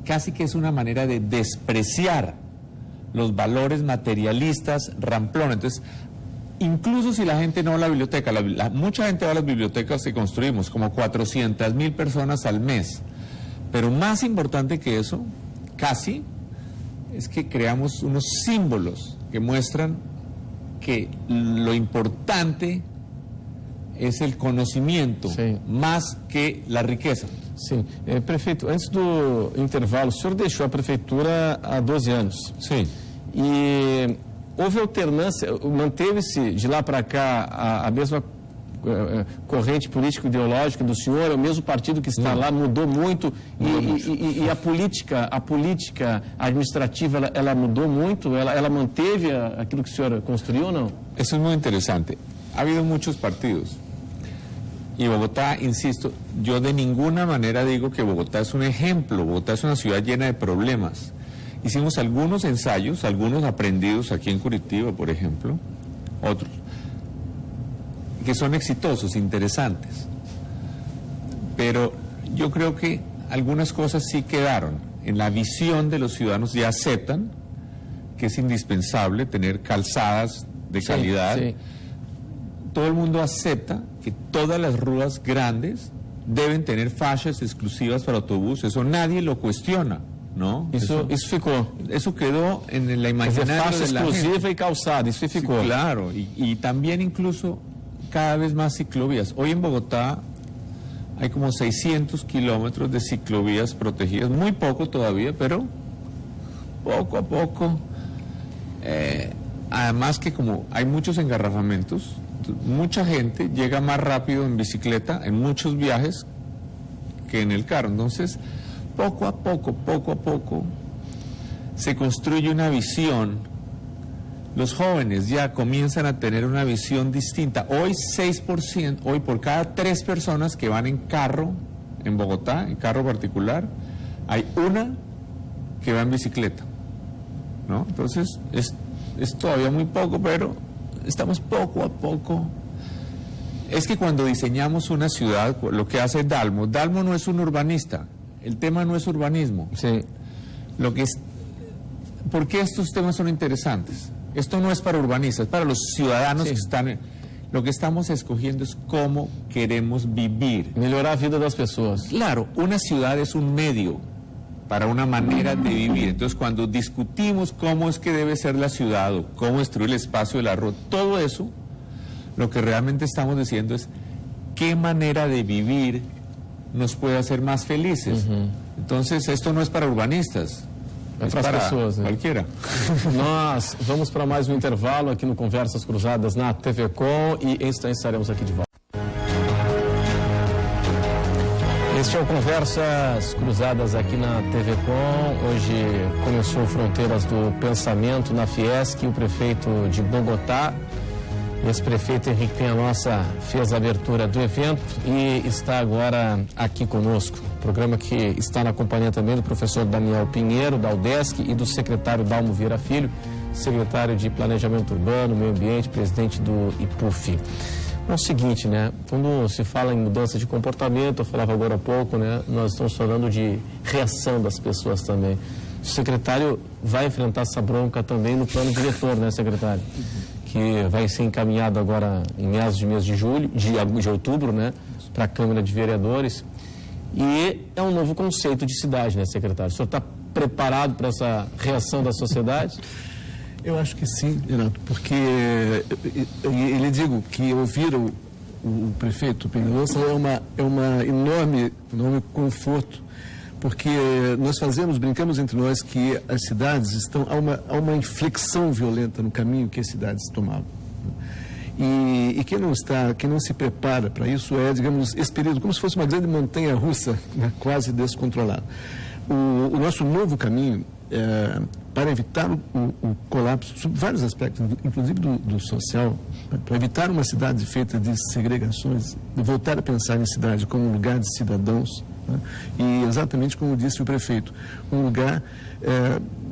[SPEAKER 2] Casi que es una manera de despreciar los valores materialistas ramplones. Entonces, incluso si la gente no va a la biblioteca, mucha gente va a las bibliotecas que construimos, como 400,000 personas al mes. Pero más importante que eso, casi, es que creamos unos símbolos que muestran que lo importante es el conhecimento,
[SPEAKER 1] Sim.
[SPEAKER 2] mais que a riqueza.
[SPEAKER 1] Sim. Prefeito, antes do intervalo, o senhor deixou a prefeitura há 12 anos.
[SPEAKER 2] Sim.
[SPEAKER 1] E houve alternância, manteve-se de lá para cá a mesma corrente político-ideológica do senhor, o mesmo partido que está lá, mudou muito, e a política administrativa, ela mudou muito, ela manteve aquilo que o senhor construiu ou não?
[SPEAKER 2] Eso es muy interesante. Ha habido muchos partidos. Y Bogotá, insisto, yo de ninguna manera digo que Bogotá es un ejemplo. Bogotá es una ciudad llena de problemas. Hicimos algunos ensayos, algunos aprendidos aquí en Curitiba, por ejemplo, otros, que son exitosos, interesantes. Pero yo creo que algunas cosas sí quedaron. En la visión de los ciudadanos ya aceptan que es indispensable tener calzadas de calidad.
[SPEAKER 1] Sí.
[SPEAKER 2] Todo el mundo acepta que todas las rutas grandes deben tener faixas exclusivas para autobús. Eso nadie lo cuestiona, ¿no?
[SPEAKER 1] Isso ficou.
[SPEAKER 2] Eso quedó en la
[SPEAKER 1] Quer dizer,
[SPEAKER 2] imaginaria
[SPEAKER 1] faixa
[SPEAKER 2] de la
[SPEAKER 1] exclusiva
[SPEAKER 2] gente.
[SPEAKER 1] e calçada, isso ficou.
[SPEAKER 2] Sí, claro, y también incluso cada vez más ciclovías. Hoy en Bogotá hay como 600 kilómetros de ciclovías protegidas, muy poco todavía, pero poco a poco. Además que como hay muchos engarrafamientos, mucha gente llega más rápido en bicicleta en muchos viajes que en el carro. Entonces, poco a poco, se construye una visión. Los jóvenes ya comienzan a tener una visión distinta. Hoy 6%, hoy por cada 3 personas que van en carro, en Bogotá, en carro particular, hay una que va en bicicleta, ¿no? Entonces, es todavía muy poco, pero estamos poco a poco. Es que cuando diseñamos una ciudad, lo que hace Dalmo no es un urbanista, el tema no es urbanismo.
[SPEAKER 1] Sí.
[SPEAKER 2] ¿Por qué estos temas son interesantes? Esto no es para urbanistas, es para los ciudadanos
[SPEAKER 1] Sí.
[SPEAKER 2] que están. Lo que estamos escogiendo es cómo queremos vivir.
[SPEAKER 1] Melhorar a vida das pessoas.
[SPEAKER 2] Claro, una ciudad es un medio para una manera de vivir. Entonces, cuando discutimos cómo es que debe ser la ciudad o cómo destruir el espacio de la ruta, todo eso, lo que realmente estamos diciendo es qué manera de vivir nos puede hacer más felices. Entonces, esto no es para urbanistas,
[SPEAKER 1] é para as pessoas, né?
[SPEAKER 2] Qualquer.
[SPEAKER 1] Nós vamos para mais um intervalo aqui no Conversas Cruzadas na TV Com e em instantes estaremos aqui de volta. Este é o Conversas Cruzadas aqui na TV Com. Hoje começou Fronteiras do Pensamento na Fiesc. O prefeito de Bogotá, ex-prefeito Henrique Peñalosa, fez a abertura do evento e está agora aqui conosco. Programa que está na companhia também do professor Daniel Pinheiro, da UDESC, e do secretário Dalmo Vieira Filho, secretário de Planejamento Urbano, Meio Ambiente, presidente do IPUF. É o seguinte, né? Quando se fala em mudança de comportamento, eu falava agora há pouco, né? Nós estamos falando de reação das pessoas também. O secretário vai enfrentar essa bronca também no plano diretor, né, secretário? Que vai ser encaminhado agora em meados de mês de julho, de outubro, né? Para a Câmara de Vereadores. E é um novo conceito de cidade, né, secretário? O senhor está preparado para essa reação da sociedade?
[SPEAKER 3] Eu acho que sim, Renato, porque ele digo que ouvir o prefeito Peñalosa é uma enorme conforto, porque nós brincamos entre nós que as cidades estão há uma inflexão violenta no caminho que as cidades tomavam. E quem não se prepara para isso digamos, esse período como se fosse uma grande montanha-russa, né, quase descontrolada. O nosso novo caminho para evitar o colapso, sob vários aspectos, inclusive do social, para evitar uma cidade feita de segregações, voltar a pensar em cidade como um lugar de cidadãos, né? E exatamente como disse o prefeito, um lugar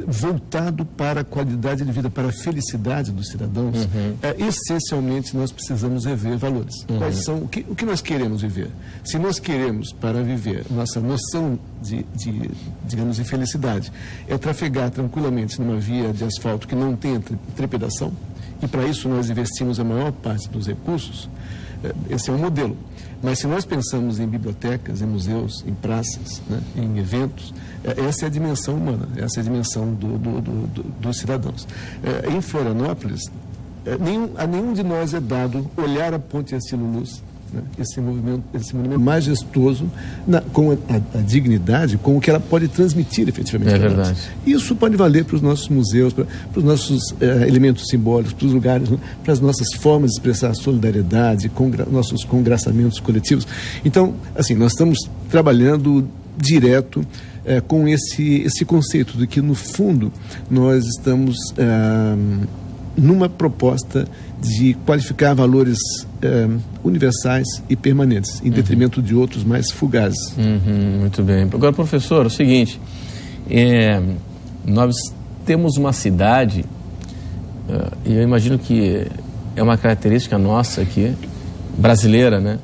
[SPEAKER 3] voltado para a qualidade de vida, para a felicidade dos cidadãos. Essencialmente nós precisamos rever valores. Quais são, o que nós queremos viver? Se nós queremos, para viver, nossa noção digamos, de felicidade é trafegar tranquilamente numa via de asfalto que não tenha trepidação, e para isso nós investimos a maior parte dos recursos, esse é um modelo. Mas se nós pensamos em bibliotecas, em museus, em praças, né, em eventos, essa é a dimensão humana, essa é a dimensão dos cidadãos. Em Florianópolis, a nenhum de nós é dado olhar a Ponte Ercílio-Luz, né, esse monumento majestoso, com a dignidade, com o que ela pode transmitir efetivamente.
[SPEAKER 1] É verdade.
[SPEAKER 3] Isso pode valer para os nossos museus, para os nossos elementos simbólicos, para os lugares, para as nossas formas de expressar solidariedade, nossos congraçamentos coletivos. Então, assim, nós estamos trabalhando direto com esse conceito de que, no fundo, nós estamos numa proposta de qualificar valores universais e permanentes, em detrimento de outros mais fugazes.
[SPEAKER 1] Muito bem. Agora, professor, é o seguinte, nós temos uma cidade, e eu imagino que é uma característica nossa aqui, brasileira, né?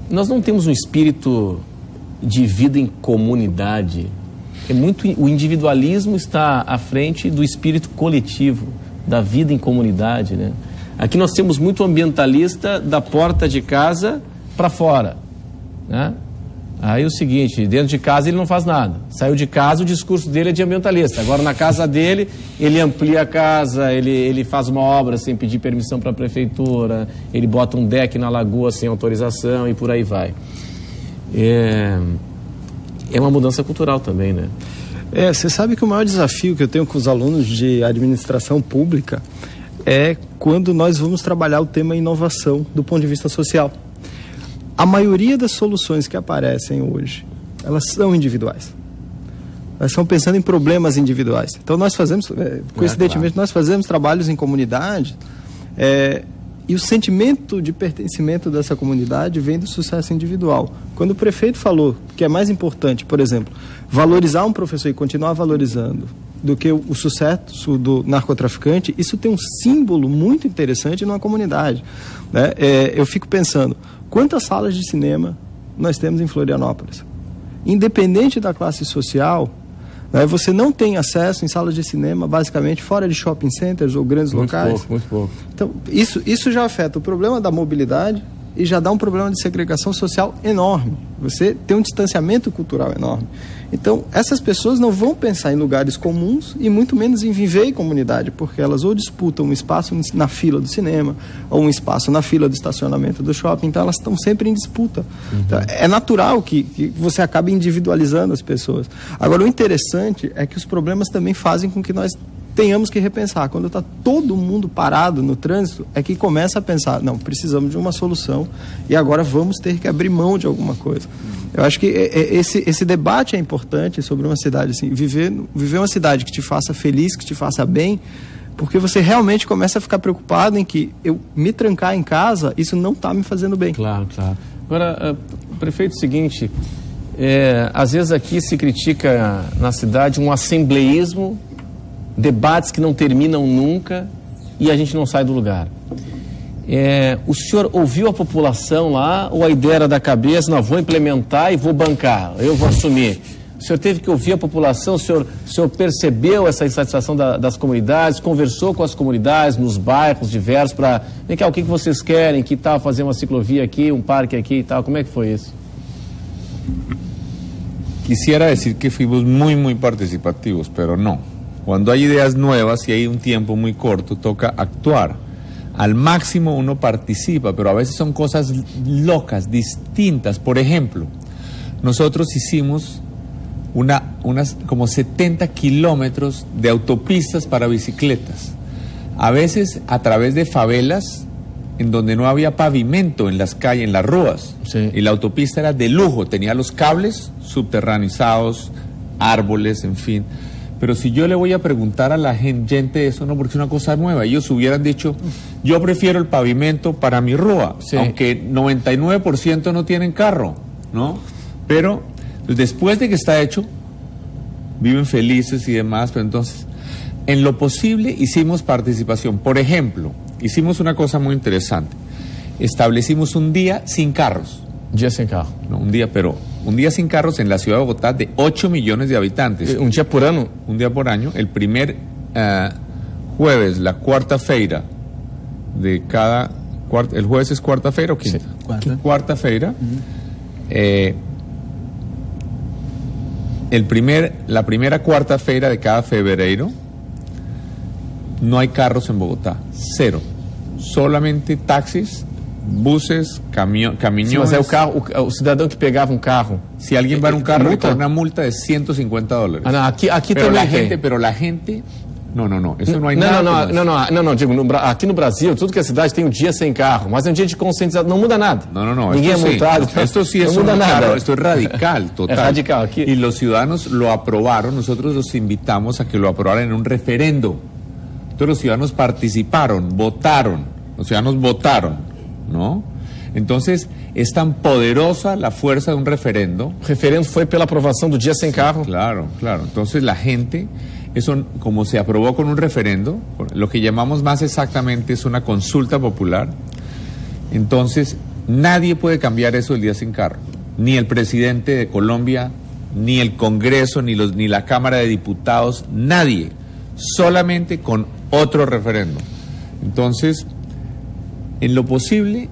[SPEAKER 1] Nós não temos um espírito de vida em comunidade. O individualismo está à frente do espírito coletivo, da vida em comunidade, né? Aqui nós temos muito ambientalista da porta de casa para fora, né? Aí é o seguinte, dentro de casa ele não faz nada. Saiu de casa, o discurso dele é de ambientalista. Agora na casa dele, ele amplia a casa, ele faz uma obra sem pedir permissão para a prefeitura, ele bota um deck na lagoa sem autorização e por aí vai. É uma mudança cultural também, né?
[SPEAKER 4] Você sabe que o maior desafio que eu tenho com os alunos de administração pública é quando nós vamos trabalhar o tema inovação do ponto de vista social. A maioria das soluções que aparecem hoje, elas são individuais. Elas estão pensando em problemas individuais. Então nós fazemos, coincidentemente, nós fazemos trabalhos em comunidade, e o sentimento de pertencimento dessa comunidade vem do sucesso individual. Quando o prefeito falou que é mais importante, por exemplo, valorizar um professor e continuar valorizando do que o sucesso do narcotraficante, isso tem um símbolo muito interessante numa comunidade, né? Eu fico pensando, quantas salas de cinema nós temos em Florianópolis? Independente da classe social, né, você não tem acesso em salas de cinema, basicamente, fora de shopping centers ou grandes locais.
[SPEAKER 1] Muito pouco.
[SPEAKER 4] Então, isso já afeta o problema da mobilidade, e já dá um problema de segregação social enorme. Você tem um distanciamento cultural enorme. Então, essas pessoas não vão pensar em lugares comuns e muito menos em viver em comunidade, porque elas ou disputam um espaço na fila do cinema ou um espaço na fila do estacionamento do shopping, então elas estão sempre em disputa. Então, é natural que você acabe individualizando as pessoas. Agora, o interessante é que os problemas também fazem com que nós tenhamos que repensar. Quando está todo mundo parado no trânsito, é que começa a pensar, não, precisamos de uma solução e agora vamos ter que abrir mão de alguma coisa. Eu acho que esse debate é importante sobre uma cidade, assim, viver uma cidade que te faça feliz, que te faça bem, porque você realmente começa a ficar preocupado em que eu me trancar em casa, isso não está me fazendo bem.
[SPEAKER 1] Claro, claro. Agora, prefeito, seguinte, às vezes aqui se critica na cidade um assembleísmo, debates que não terminam nunca e a gente não sai do lugar. O senhor ouviu a população lá ou a ideia era da cabeça, não, vou implementar e vou bancar, eu vou assumir? O senhor teve que ouvir a população, o senhor percebeu essa insatisfação das comunidades, conversou com as comunidades nos bairros diversos para, vem cá, o que vocês querem, que tal fazer uma ciclovia aqui, um parque aqui e tal, como é que foi isso?
[SPEAKER 2] Quisiera decir que fuimos muy participativos, pero no. Cuando hay ideas nuevas y hay un tiempo muy corto, toca actuar. Al máximo uno participa, pero a veces son cosas locas, distintas. Por ejemplo, nosotros hicimos unas como 70 kilómetros de autopistas para bicicletas. A veces a través de favelas en donde no había pavimento en las calles, en las rúas.
[SPEAKER 1] Sí.
[SPEAKER 2] Y la autopista era de lujo, tenía los cables subterranizados, árboles, en fin. Pero si yo le voy a preguntar a la gente eso, no, porque es una cosa nueva. Ellos hubieran dicho, yo prefiero el pavimento para mi rúa,
[SPEAKER 1] sí,
[SPEAKER 2] aunque 99% no tienen carro, ¿no? Pero pues, después de que está hecho, viven felices y demás, pero entonces, en lo posible hicimos participación. Por ejemplo, hicimos una cosa muy interesante. Establecimos un día sin carros.
[SPEAKER 1] Dia sem carro.
[SPEAKER 2] No, un día sin carros en la ciudad de Bogotá de 8 millones de habitantes.
[SPEAKER 1] Um dia por ano?
[SPEAKER 2] Un día por año. El primer jueves, la quarta-feira de cada... ¿El jueves es quarta-feira o quinta?
[SPEAKER 1] Sí.
[SPEAKER 2] Quarta-feira. La primera quarta-feira de cada febrero no hay carros en Bogotá. Cero. Solamente taxis, buses, caminhões.
[SPEAKER 1] Mas é o cidadão que pegava um carro.
[SPEAKER 2] Si alguien va en un carro, le cobra una multa de $150.
[SPEAKER 1] Ah, não, aqui
[SPEAKER 2] pero
[SPEAKER 1] também
[SPEAKER 2] pero la gente... No, isso não é
[SPEAKER 1] nada. Não, digo, aqui no Brasil, tudo que é cidade tem um dia sem carro, mas é um dia de conscientização, não muda nada.
[SPEAKER 2] No.
[SPEAKER 1] Ninguém é multado.
[SPEAKER 2] Esto sí es
[SPEAKER 1] no muda nada.
[SPEAKER 2] Claro, esto es radical, total.
[SPEAKER 1] Es radical. Aquí.
[SPEAKER 2] Y los ciudadanos lo aprobaron, nosotros los invitamos a que lo aprobaran en un referendo. Entonces los ciudadanos participaron, votaron, ¿no? Entonces, es tan poderosa la fuerza de un referendo.
[SPEAKER 1] O referendo foi pela aprovação do dia sem carro.
[SPEAKER 2] Claro. Entonces la gente, eso como se aprobó con un referendo, lo que llamamos más exactamente es una consulta popular. Entonces, nadie puede cambiar eso del día sin carro. Ni el presidente de Colombia, ni el Congreso, ni la Cámara de Diputados, nadie. Solamente con otro referendo. Entonces, en lo posible,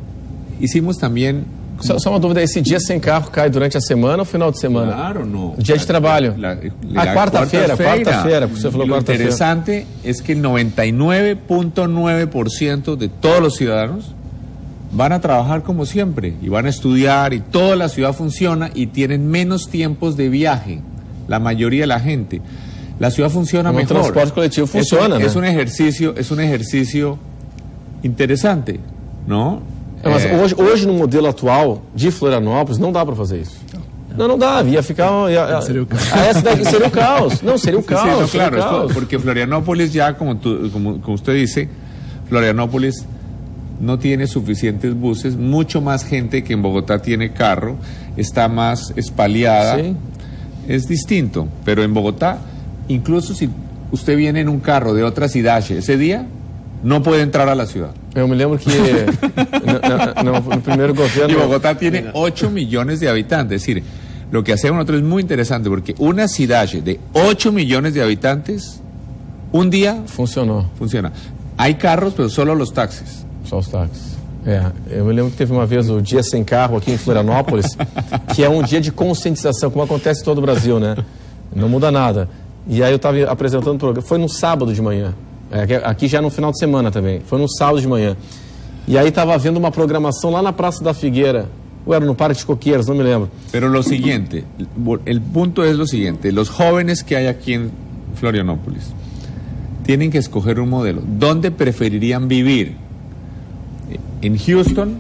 [SPEAKER 2] hicimos también...
[SPEAKER 1] Só uma dúvida, esse dia sem carro cai durante a semana ou final de semana?
[SPEAKER 2] Claro, no.
[SPEAKER 1] Dia de trabalho. Quarta-feira, você falou
[SPEAKER 2] lo
[SPEAKER 1] quarta-feira.
[SPEAKER 2] Interesante es que el 99.9% de todos los ciudadanos van a trabajar como siempre y van a estudiar y toda la ciudad funciona y tienen menos tiempos de viaje, la mayoría de la gente. La ciudad funciona mejor.
[SPEAKER 1] El transporte colectivo funciona,
[SPEAKER 2] es un ejercicio interesante, ¿no?
[SPEAKER 1] Mas hoje no modelo atual de Florianópolis não dá para fazer isso. Não dá, ia ficar...
[SPEAKER 3] Seria o caos.
[SPEAKER 1] Seria o caos. Não, seria o caos.
[SPEAKER 2] Sí, no,
[SPEAKER 1] seria
[SPEAKER 2] claro,
[SPEAKER 1] o caos.
[SPEAKER 2] porque Florianópolis ya, como usted dice, Florianópolis no tiene suficientes buses, mucho más gente que en Bogotá tiene carro, está más espaliada,
[SPEAKER 1] Sí.
[SPEAKER 2] Es distinto, pero en Bogotá, incluso si usted viene en un carro de otra ciudad ese día, no puede entrar a la ciudad.
[SPEAKER 1] Eu me lembro que no primeiro governo...
[SPEAKER 2] Y Bogotá tiene 8 millones de habitantes, es decir, lo que hacemos nosotros es muy interesante, porque una ciudad de 8 millones de habitantes, un día
[SPEAKER 1] Funcionou.
[SPEAKER 2] funciona. Hay carros, pero solo los taxis.
[SPEAKER 1] Só os táxis. Eu me lembro que teve uma vez o Dia Sem Carro aqui em Florianópolis, que é um dia de conscientização, como acontece em todo o Brasil, né? Não muda nada. E aí eu estava apresentando o programa, foi no sábado de manhã, aqui já no final de semana também, foi no sábado de manhã. E aí estava havendo uma programação lá na Praça da Figueira, ou era no Parque de Coqueiros, não me lembro.
[SPEAKER 2] Pero lo siguiente, el punto es lo siguiente, los jóvenes que hay aquí en Florianópolis tienen que escoger un modelo. ¿Dónde preferirían vivir? ¿En Houston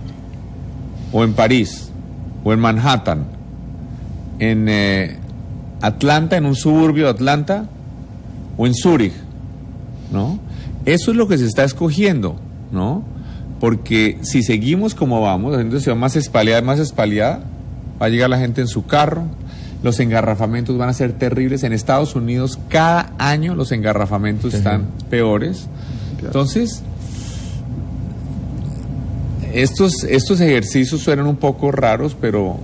[SPEAKER 2] o en París o en Manhattan? ¿En Atlanta, en un suburbio de Atlanta o en Zúrich? ¿No? Eso es lo que se está escogiendo, ¿no? Porque si seguimos como vamos, haciendo una ciudad más espaliada, va a llegar la gente en su carro, los engarrafamientos van a ser terribles. En Estados Unidos cada año los engarrafamientos están peores. Entonces, estos ejercicios suenan un poco raros, pero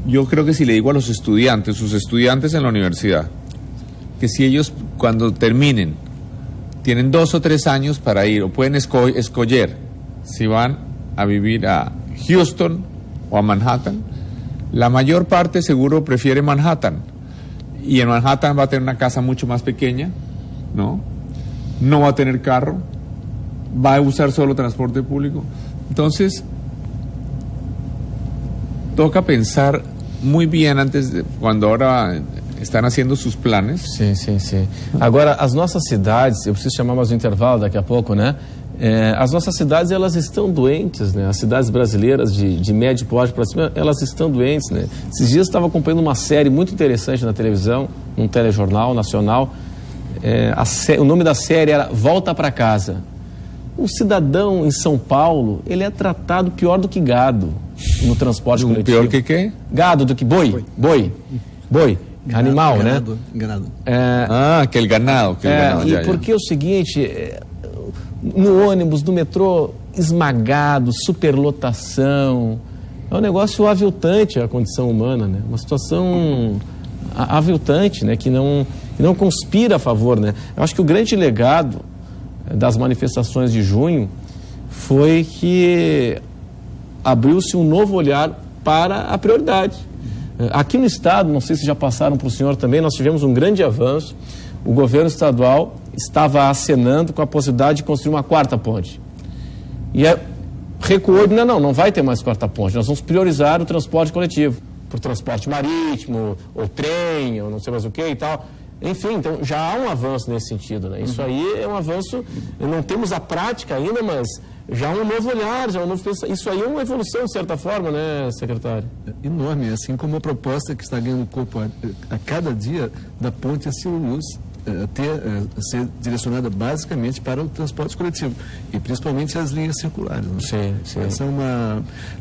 [SPEAKER 2] yo creo que si le digo a los estudiantes, sus estudiantes en la universidad, que si ellos cuando terminen tienen 2 o 3 años para ir, o pueden escoger si van a vivir a Houston o a Manhattan, la mayor parte seguro prefiere Manhattan. Y en Manhattan va a tener una casa mucho más pequeña, ¿no? No va a tener carro, va a usar solo transporte público. Entonces, toca pensar muy bien cuando ahora estão haciendo sus planos.
[SPEAKER 1] Sim. Agora, as nossas cidades, eu preciso chamar mais um intervalo daqui a pouco, né? As nossas cidades, elas estão doentes, né? As cidades brasileiras de médio porte para cima, elas estão doentes, né? Esses dias eu estava acompanhando uma série muito interessante na televisão, num telejornal nacional. O nome da série era Volta para Casa. O cidadão em São Paulo, ele é tratado pior do que gado no transporte coletivo.
[SPEAKER 2] Pior que quê?
[SPEAKER 1] Gado do que boi. Animal,
[SPEAKER 3] ganado,
[SPEAKER 1] né?
[SPEAKER 3] Ganado.
[SPEAKER 2] Aquele ganado.
[SPEAKER 1] Porque é o seguinte, no ônibus, no metrô, esmagado, superlotação, é um negócio aviltante a condição humana, né? Uma situação aviltante, né? Que não conspira a favor, né? Eu acho que o grande legado das manifestações de junho foi que abriu-se um novo olhar para a prioridade. Aqui no estado, não sei se já passaram para o senhor também, nós tivemos um grande avanço. O governo estadual estava acenando com a possibilidade de construir uma 4ª ponte. E recuou, não vai ter mais 4ª ponte, nós vamos priorizar o transporte coletivo, por transporte marítimo, ou trem, ou não sei mais o que e tal. Enfim, então já há um avanço nesse sentido, né? Isso aí é um avanço, não temos a prática ainda, mas já há um novo olhar, já há um novo pensamento. Isso aí é uma evolução, de certa forma, né, secretário?
[SPEAKER 3] Enorme, assim como a proposta que está ganhando corpo a cada dia da ponte Silvio-Luz, ser direcionada basicamente para o transporte coletivo e principalmente as linhas circulares. Né?
[SPEAKER 1] Sim.
[SPEAKER 3] Essa é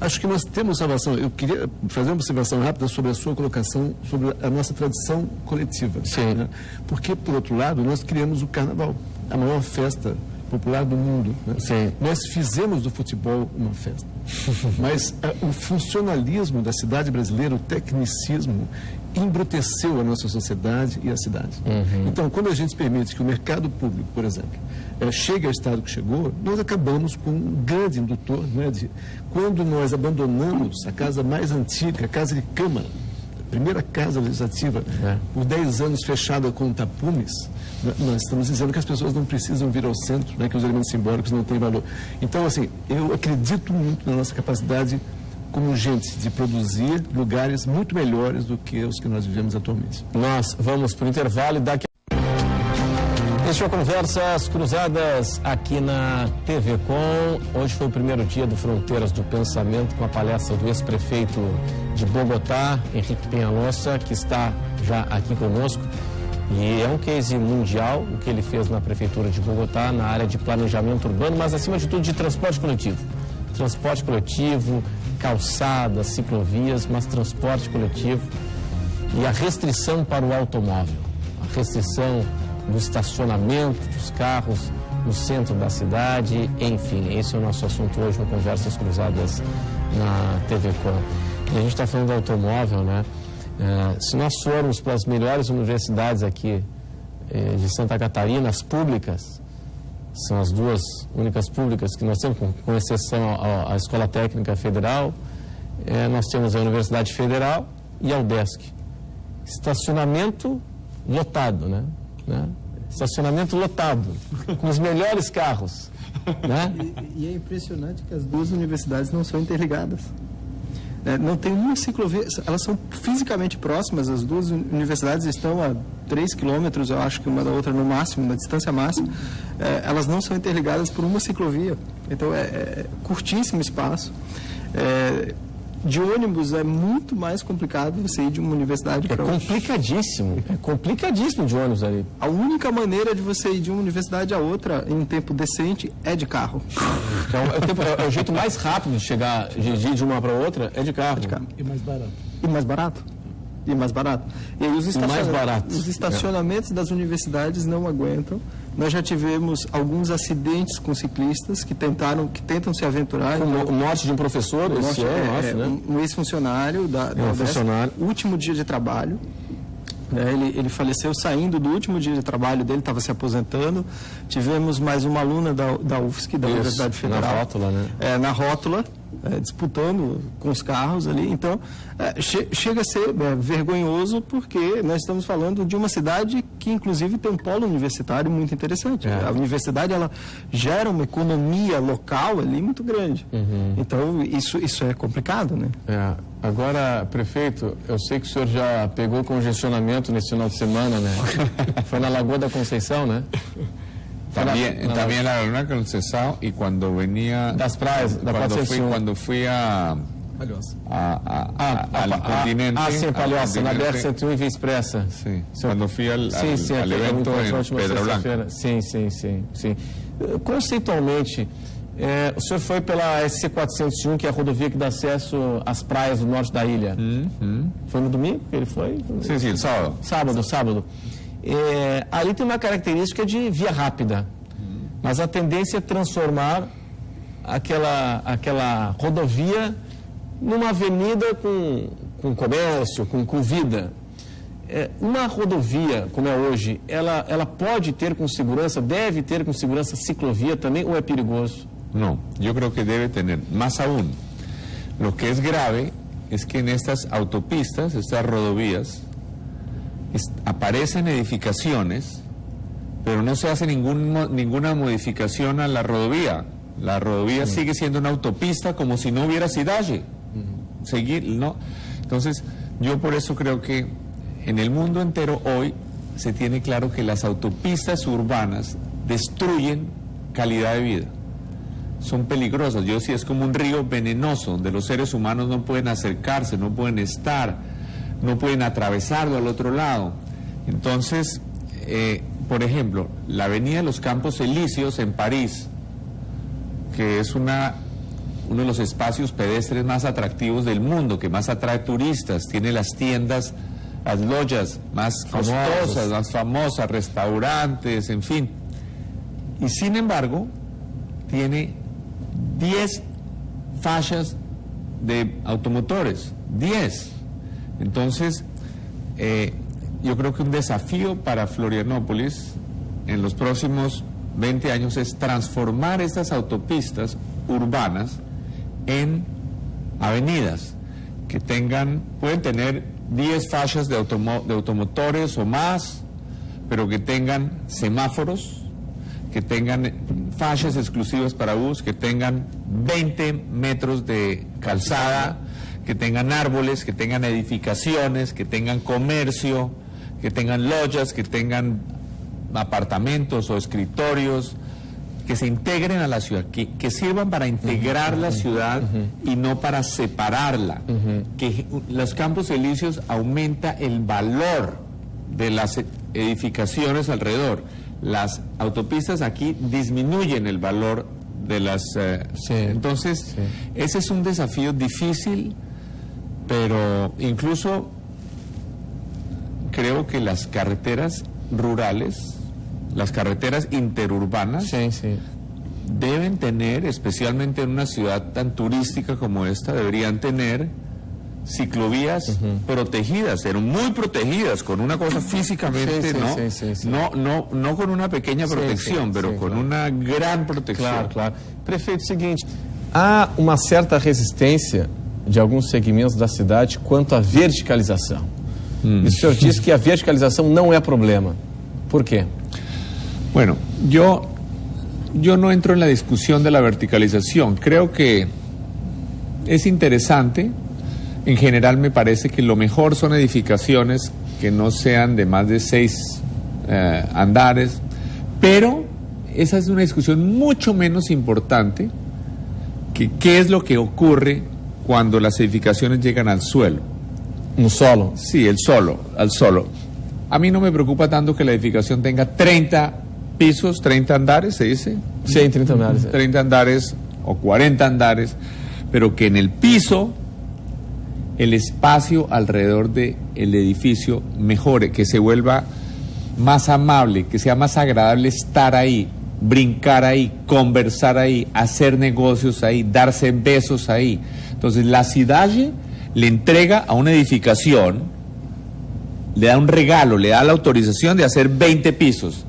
[SPEAKER 3] acho que nós temos salvação. Eu queria fazer uma observação rápida sobre a sua colocação sobre a nossa tradição coletiva.
[SPEAKER 1] Sim.
[SPEAKER 3] Né? Porque, por outro lado, nós criamos o Carnaval, a maior festa popular do mundo. Né?
[SPEAKER 1] Sim.
[SPEAKER 3] Nós fizemos do futebol uma festa. Mas o funcionalismo da cidade brasileira, o tecnicismo, embruteceu a nossa sociedade e a cidade. Então, quando a gente permite que o mercado público, por exemplo, chegue ao estado que chegou, nós acabamos com um grande indutor, né, quando nós abandonamos a casa mais antiga, a Casa de Câmara, a primeira casa legislativa, por 10 anos fechada com tapumes, nós estamos dizendo que as pessoas não precisam vir ao centro, né, que os elementos simbólicos não têm valor. Então, assim, eu acredito muito na nossa capacidade como gente de produzir lugares muito melhores do que os que nós vivemos atualmente.
[SPEAKER 1] Nós vamos para o intervalo e daqui Este é o Conversas Cruzadas aqui na TV Com. Hoje foi o primeiro dia do Fronteiras do Pensamento com a palestra do ex-prefeito de Bogotá, Henrique Peñalosa, que está já aqui conosco. E é um case mundial o que ele fez na prefeitura de Bogotá, na área de planejamento urbano, mas acima de tudo de transporte coletivo. Transporte coletivo, calçadas, ciclovias, mas transporte coletivo e a restrição para o automóvel, a restrição do estacionamento dos carros no centro da cidade, enfim, esse é o nosso assunto hoje no Conversas Cruzadas na TV Com. E a gente está falando do automóvel, né? Se nós formos para as melhores universidades aqui de Santa Catarina, as públicas, são as duas únicas públicas que nós temos, com exceção à Escola Técnica Federal, nós temos a Universidade Federal e a UDESC. Estacionamento lotado, né? Estacionamento lotado, com os melhores carros, né?
[SPEAKER 4] E é impressionante que as duas universidades não são interligadas. Não tem uma ciclovia, elas são fisicamente próximas, as duas universidades estão a 3 quilômetros, eu acho que uma da outra no máximo, na distância máxima, elas não são interligadas por uma ciclovia, então é curtíssimo espaço. De ônibus é muito mais complicado você ir de uma universidade para outra.
[SPEAKER 1] É complicadíssimo de ônibus ali.
[SPEAKER 4] A única maneira de você ir de uma universidade a outra em um tempo decente é de carro.
[SPEAKER 1] É o jeito mais rápido de chegar, de ir de uma para outra, é de carro.
[SPEAKER 3] E mais barato.
[SPEAKER 4] E mais barato. E mais barato. E aí os estacionamentos das universidades não aguentam. Nós já tivemos alguns acidentes com ciclistas que tentam se aventurar.
[SPEAKER 1] Com morte de um professor,
[SPEAKER 4] um ex-funcionário da
[SPEAKER 1] funcionário.
[SPEAKER 4] Último dia de trabalho. Ele faleceu saindo do último dia de trabalho dele, estava se aposentando. Tivemos mais uma aluna da UFSC, da Universidade Federal.
[SPEAKER 1] Na rótula, né?
[SPEAKER 4] Na rótula, disputando com os carros ali. Então, chega a ser vergonhoso, porque nós estamos falando de uma cidade que, inclusive, tem um polo universitário muito interessante. A universidade, ela gera uma economia local ali muito grande. Então, isso é complicado, né?
[SPEAKER 1] Agora, prefeito, eu sei que o senhor já pegou congestionamento nesse final de semana, né? Foi na Lagoa da Conceição, né?
[SPEAKER 2] También en la Laguna Conceição, y cuando venía
[SPEAKER 1] das praias, da
[SPEAKER 2] cuando fui a al continente.
[SPEAKER 1] Sim, Palhoça, na BR-101 e Via Expressa.
[SPEAKER 2] Sim, quando fui al evento em Pedra Blanca.
[SPEAKER 1] Sim. Conceitualmente, o senhor foi pela SC-401, que é a rodovia que dá acesso às praias do norte da ilha. Foi no domingo que ele foi?
[SPEAKER 2] Sim, sábado.
[SPEAKER 1] Sábado. Ali tem uma característica de via rápida, mas a tendência é transformar aquela rodovia numa avenida com comércio, com vida. Uma rodovia, como é hoje, ela pode ter com segurança, deve ter com segurança ciclovia também, ou é perigoso?
[SPEAKER 2] No, yo creo que debe tener. Más aún, lo que es grave es que en estas autopistas, estas rodovías, aparecen edificaciones, pero no se hace ninguna modificación a la rodovía. La rodovía sigue siendo una autopista como si no hubiera cidalle. ¿No? Entonces, yo por eso creo que en el mundo entero hoy se tiene claro que las autopistas urbanas destruyen calidad de vida. Son peligrosas. Yo decía, es como un río venenoso, donde los seres humanos no pueden acercarse, no pueden estar, no pueden atravesarlo al otro lado. Entonces, por ejemplo, la avenida de los Campos Elíseos en París, que es uno de los espacios pedestres más atractivos del mundo, que más atrae turistas, tiene las tiendas, las lojas más costosas, más famosas, restaurantes, en fin. Y sin embargo, tiene 10 fallas de automotores, 10. Entonces, yo creo que un desafío para Florianópolis en los próximos 20 años es transformar estas autopistas urbanas en avenidas que pueden tener 10 fallas de automotores o más, pero que tengan semáforos, que tengan fallas exclusivas para bus, que tengan 20 metros de calzada, que tengan árboles, que tengan edificaciones, que tengan comercio, que tengan lojas, que tengan apartamentos o escritorios, que se integren a la ciudad, que sirvan para integrar la ciudad y no para separarla. Que los Campos Elíseos aumenta el valor de las edificaciones alrededor. Las autopistas aquí disminuyen el valor de las... Entonces, ese es un desafío difícil, pero incluso creo que las carreteras rurales, las carreteras interurbanas, deben tener, especialmente en una ciudad tan turística como esta, deberían tener ciclovías protegidas, pero muy protegidas, con una cosa físicamente,
[SPEAKER 1] sí.
[SPEAKER 2] No con una pequeña protección, pero con una gran protección.
[SPEAKER 1] Claro. Prefeito, seguinte, há uma certa resistência de alguns segmentos da cidade quanto à verticalização. E o senhor diz que a verticalização não é problema. ¿Por qué?
[SPEAKER 2] Bueno, yo no entro en la discusión de la verticalización. Creo que es interesante. En general me parece que lo mejor son edificaciones que no sean de más de 6 andares, pero esa es una discusión mucho menos importante que qué es lo que ocurre cuando las edificaciones llegan al suelo.
[SPEAKER 1] No solo?
[SPEAKER 2] Sí, al solo. A mí no me preocupa tanto que la edificación tenga 30 pisos, 30 andares, ¿se dice?
[SPEAKER 1] Sí, 30 andares.
[SPEAKER 2] 30 andares o 40 andares, pero que en el piso el espacio alrededor del edificio mejore, que se vuelva más amable, que sea más agradable estar ahí, brincar ahí, conversar ahí, hacer negocios ahí, darse besos ahí. Entonces la CIDAGE le entrega a una edificación, le da un regalo, le da la autorización de hacer 20 pisos.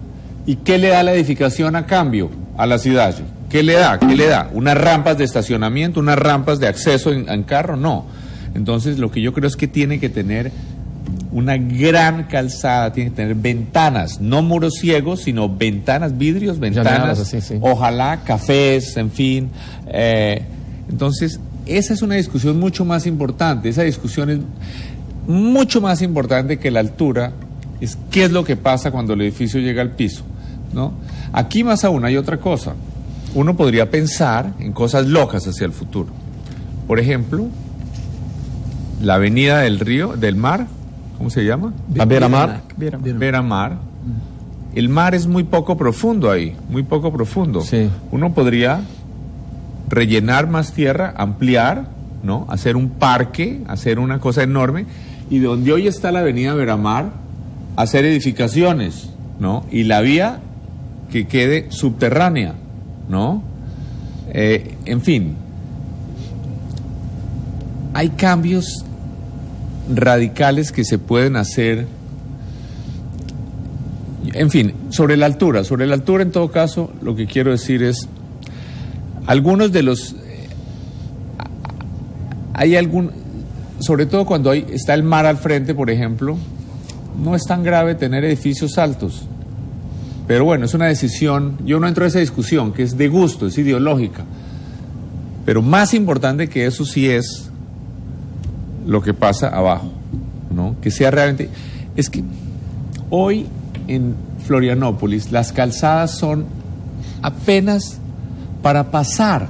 [SPEAKER 2] ¿Y qué le da la edificación a cambio a la CIDAGE? ¿Qué le da? ¿Unas rampas de estacionamiento, unas rampas de acceso en carro? No. Entonces lo que yo creo es que tiene que tener una gran calzada, tiene que tener ventanas, no muros ciegos, sino ventanas, vidrios, ventanas,
[SPEAKER 1] sí.
[SPEAKER 2] Ojalá, cafés, en fin. Entonces, esa es una discusión mucho más importante. Esa discusión es mucho más importante que la altura. Es qué es lo que pasa cuando el edificio llega al piso, ¿no? Aquí más aún hay otra cosa. Uno podría pensar en cosas locas hacia el futuro. Por ejemplo, la avenida del mar, ¿cómo se llama? Beira-Mar. El mar es muy poco profundo ahí, muy poco profundo.
[SPEAKER 1] Sí.
[SPEAKER 2] Uno podría rellenar más tierra, ampliar, ¿no? Hacer un parque, hacer una cosa enorme, y donde hoy está la avenida Beira-Mar, hacer edificaciones, ¿no? Y la vía que quede subterránea, ¿no? En fin, hay cambios radicales que se pueden hacer. En fin, sobre la altura en todo caso, lo que quiero decir es, algunos de los, sobre todo cuando está el mar al frente, por ejemplo, no es tan grave tener edificios altos, pero bueno, es una decisión. Yo no entro en esa discusión, que es de gusto, es ideológica, pero más importante que eso sí es lo que pasa abajo, ¿no? Que sea realmente. Es que hoy en Florianópolis las calzadas son apenas para pasar.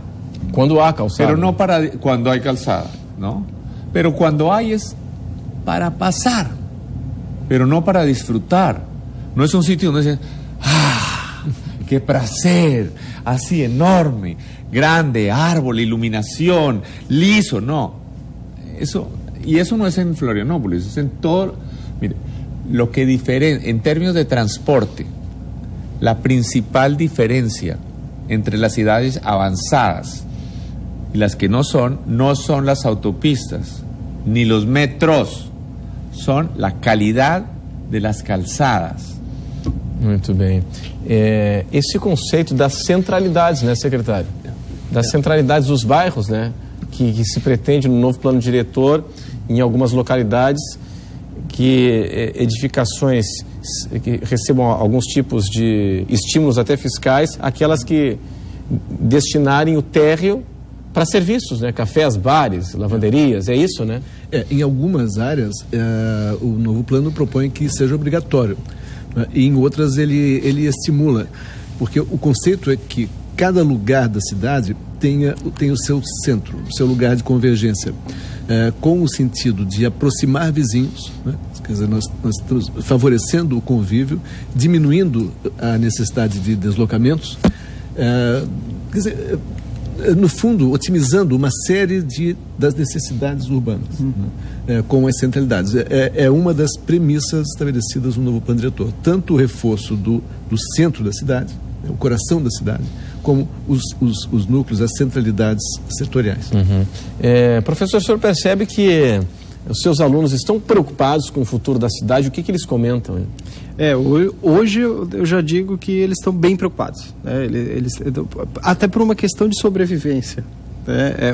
[SPEAKER 1] Cuando hay calzada.
[SPEAKER 2] Pero no para cuando hay calzada, ¿no? Pero cuando hay es para pasar, pero no para disfrutar. No es un sitio donde dicen, ¡ah! ¡Qué placer! Así enorme, grande, árbol, iluminación, liso, no. Eso no es en Florianópolis, es en todo. Mire, lo que en términos de transporte, la principal diferencia entre las ciudades avanzadas y las que no son las autopistas ni los metros, son la calidad de las calçadas.
[SPEAKER 1] Muito bem. Esse conceito das centralidades, né, secretário? Das centralidades dos bairros, né? Que se pretende no novo plano diretor, em algumas localidades, que edificações que recebam alguns tipos de estímulos até fiscais, aquelas que destinarem o térreo para serviços, né? Cafés, bares, lavanderias, é isso, né?
[SPEAKER 3] Em algumas áreas, o novo plano propõe que seja obrigatório, né? E em outras ele estimula, porque o conceito é que cada lugar da cidade tenha o seu centro, o seu lugar de convergência, com o sentido de aproximar vizinhos, né? Quer dizer, nós estamos favorecendo o convívio, diminuindo a necessidade de deslocamentos, quer dizer, no fundo, otimizando uma série das necessidades urbanas, com as centralidades. É uma das premissas estabelecidas no novo plano diretor. Tanto o reforço do centro da cidade, o coração da cidade, como os núcleos, as centralidades setoriais.
[SPEAKER 1] Professor, o senhor percebe que os seus alunos estão preocupados com o futuro da cidade? O que eles comentam, hein?
[SPEAKER 4] Hoje eu já digo que eles estão bem preocupados, né? Até por uma questão de sobrevivência, né?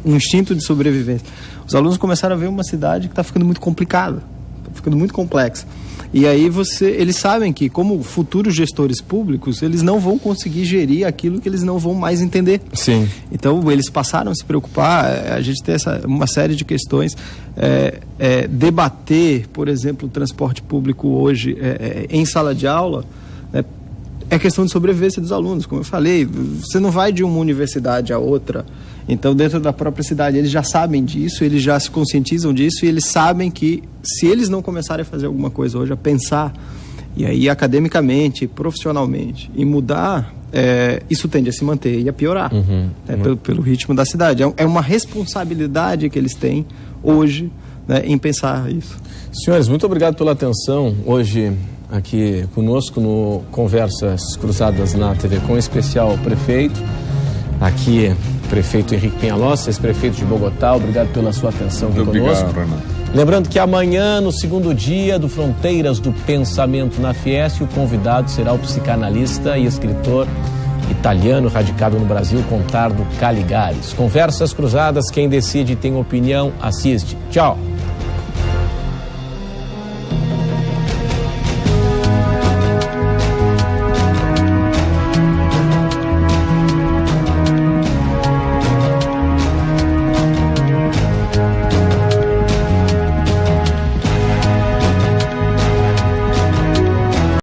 [SPEAKER 4] Um instinto de sobrevivência. Os alunos começaram a ver uma cidade que está ficando muito complicada, está ficando muito complexa. E aí eles sabem que, como futuros gestores públicos, eles não vão conseguir gerir aquilo que eles não vão mais entender.
[SPEAKER 1] Sim.
[SPEAKER 4] Então, eles passaram a se preocupar. A gente tem uma série de questões. Debater, por exemplo, o transporte público hoje em sala de aula, é questão de sobrevivência dos alunos. Como eu falei, você não vai de uma universidade a outra. Então, dentro da própria cidade, eles já sabem disso, eles já se conscientizam disso, e eles sabem que, se eles não começarem a fazer alguma coisa hoje, a pensar, e aí academicamente, profissionalmente, e mudar, isso tende a se manter e a piorar, pelo ritmo da cidade. É uma responsabilidade que eles têm hoje, né, em pensar isso.
[SPEAKER 1] Senhores, muito obrigado pela atenção hoje aqui conosco no Conversas Cruzadas na TV Com, especial prefeito, aqui prefeito Henrique Peñalosa, ex-prefeito de Bogotá, obrigado pela sua atenção aqui conosco.
[SPEAKER 2] Obrigado, Renato.
[SPEAKER 1] Lembrando que amanhã, no segundo dia do Fronteiras do Pensamento na Fiesp, o convidado será o psicanalista e escritor italiano radicado no Brasil, Contardo Caligares. Conversas Cruzadas, quem decide tem opinião, assiste. Tchau!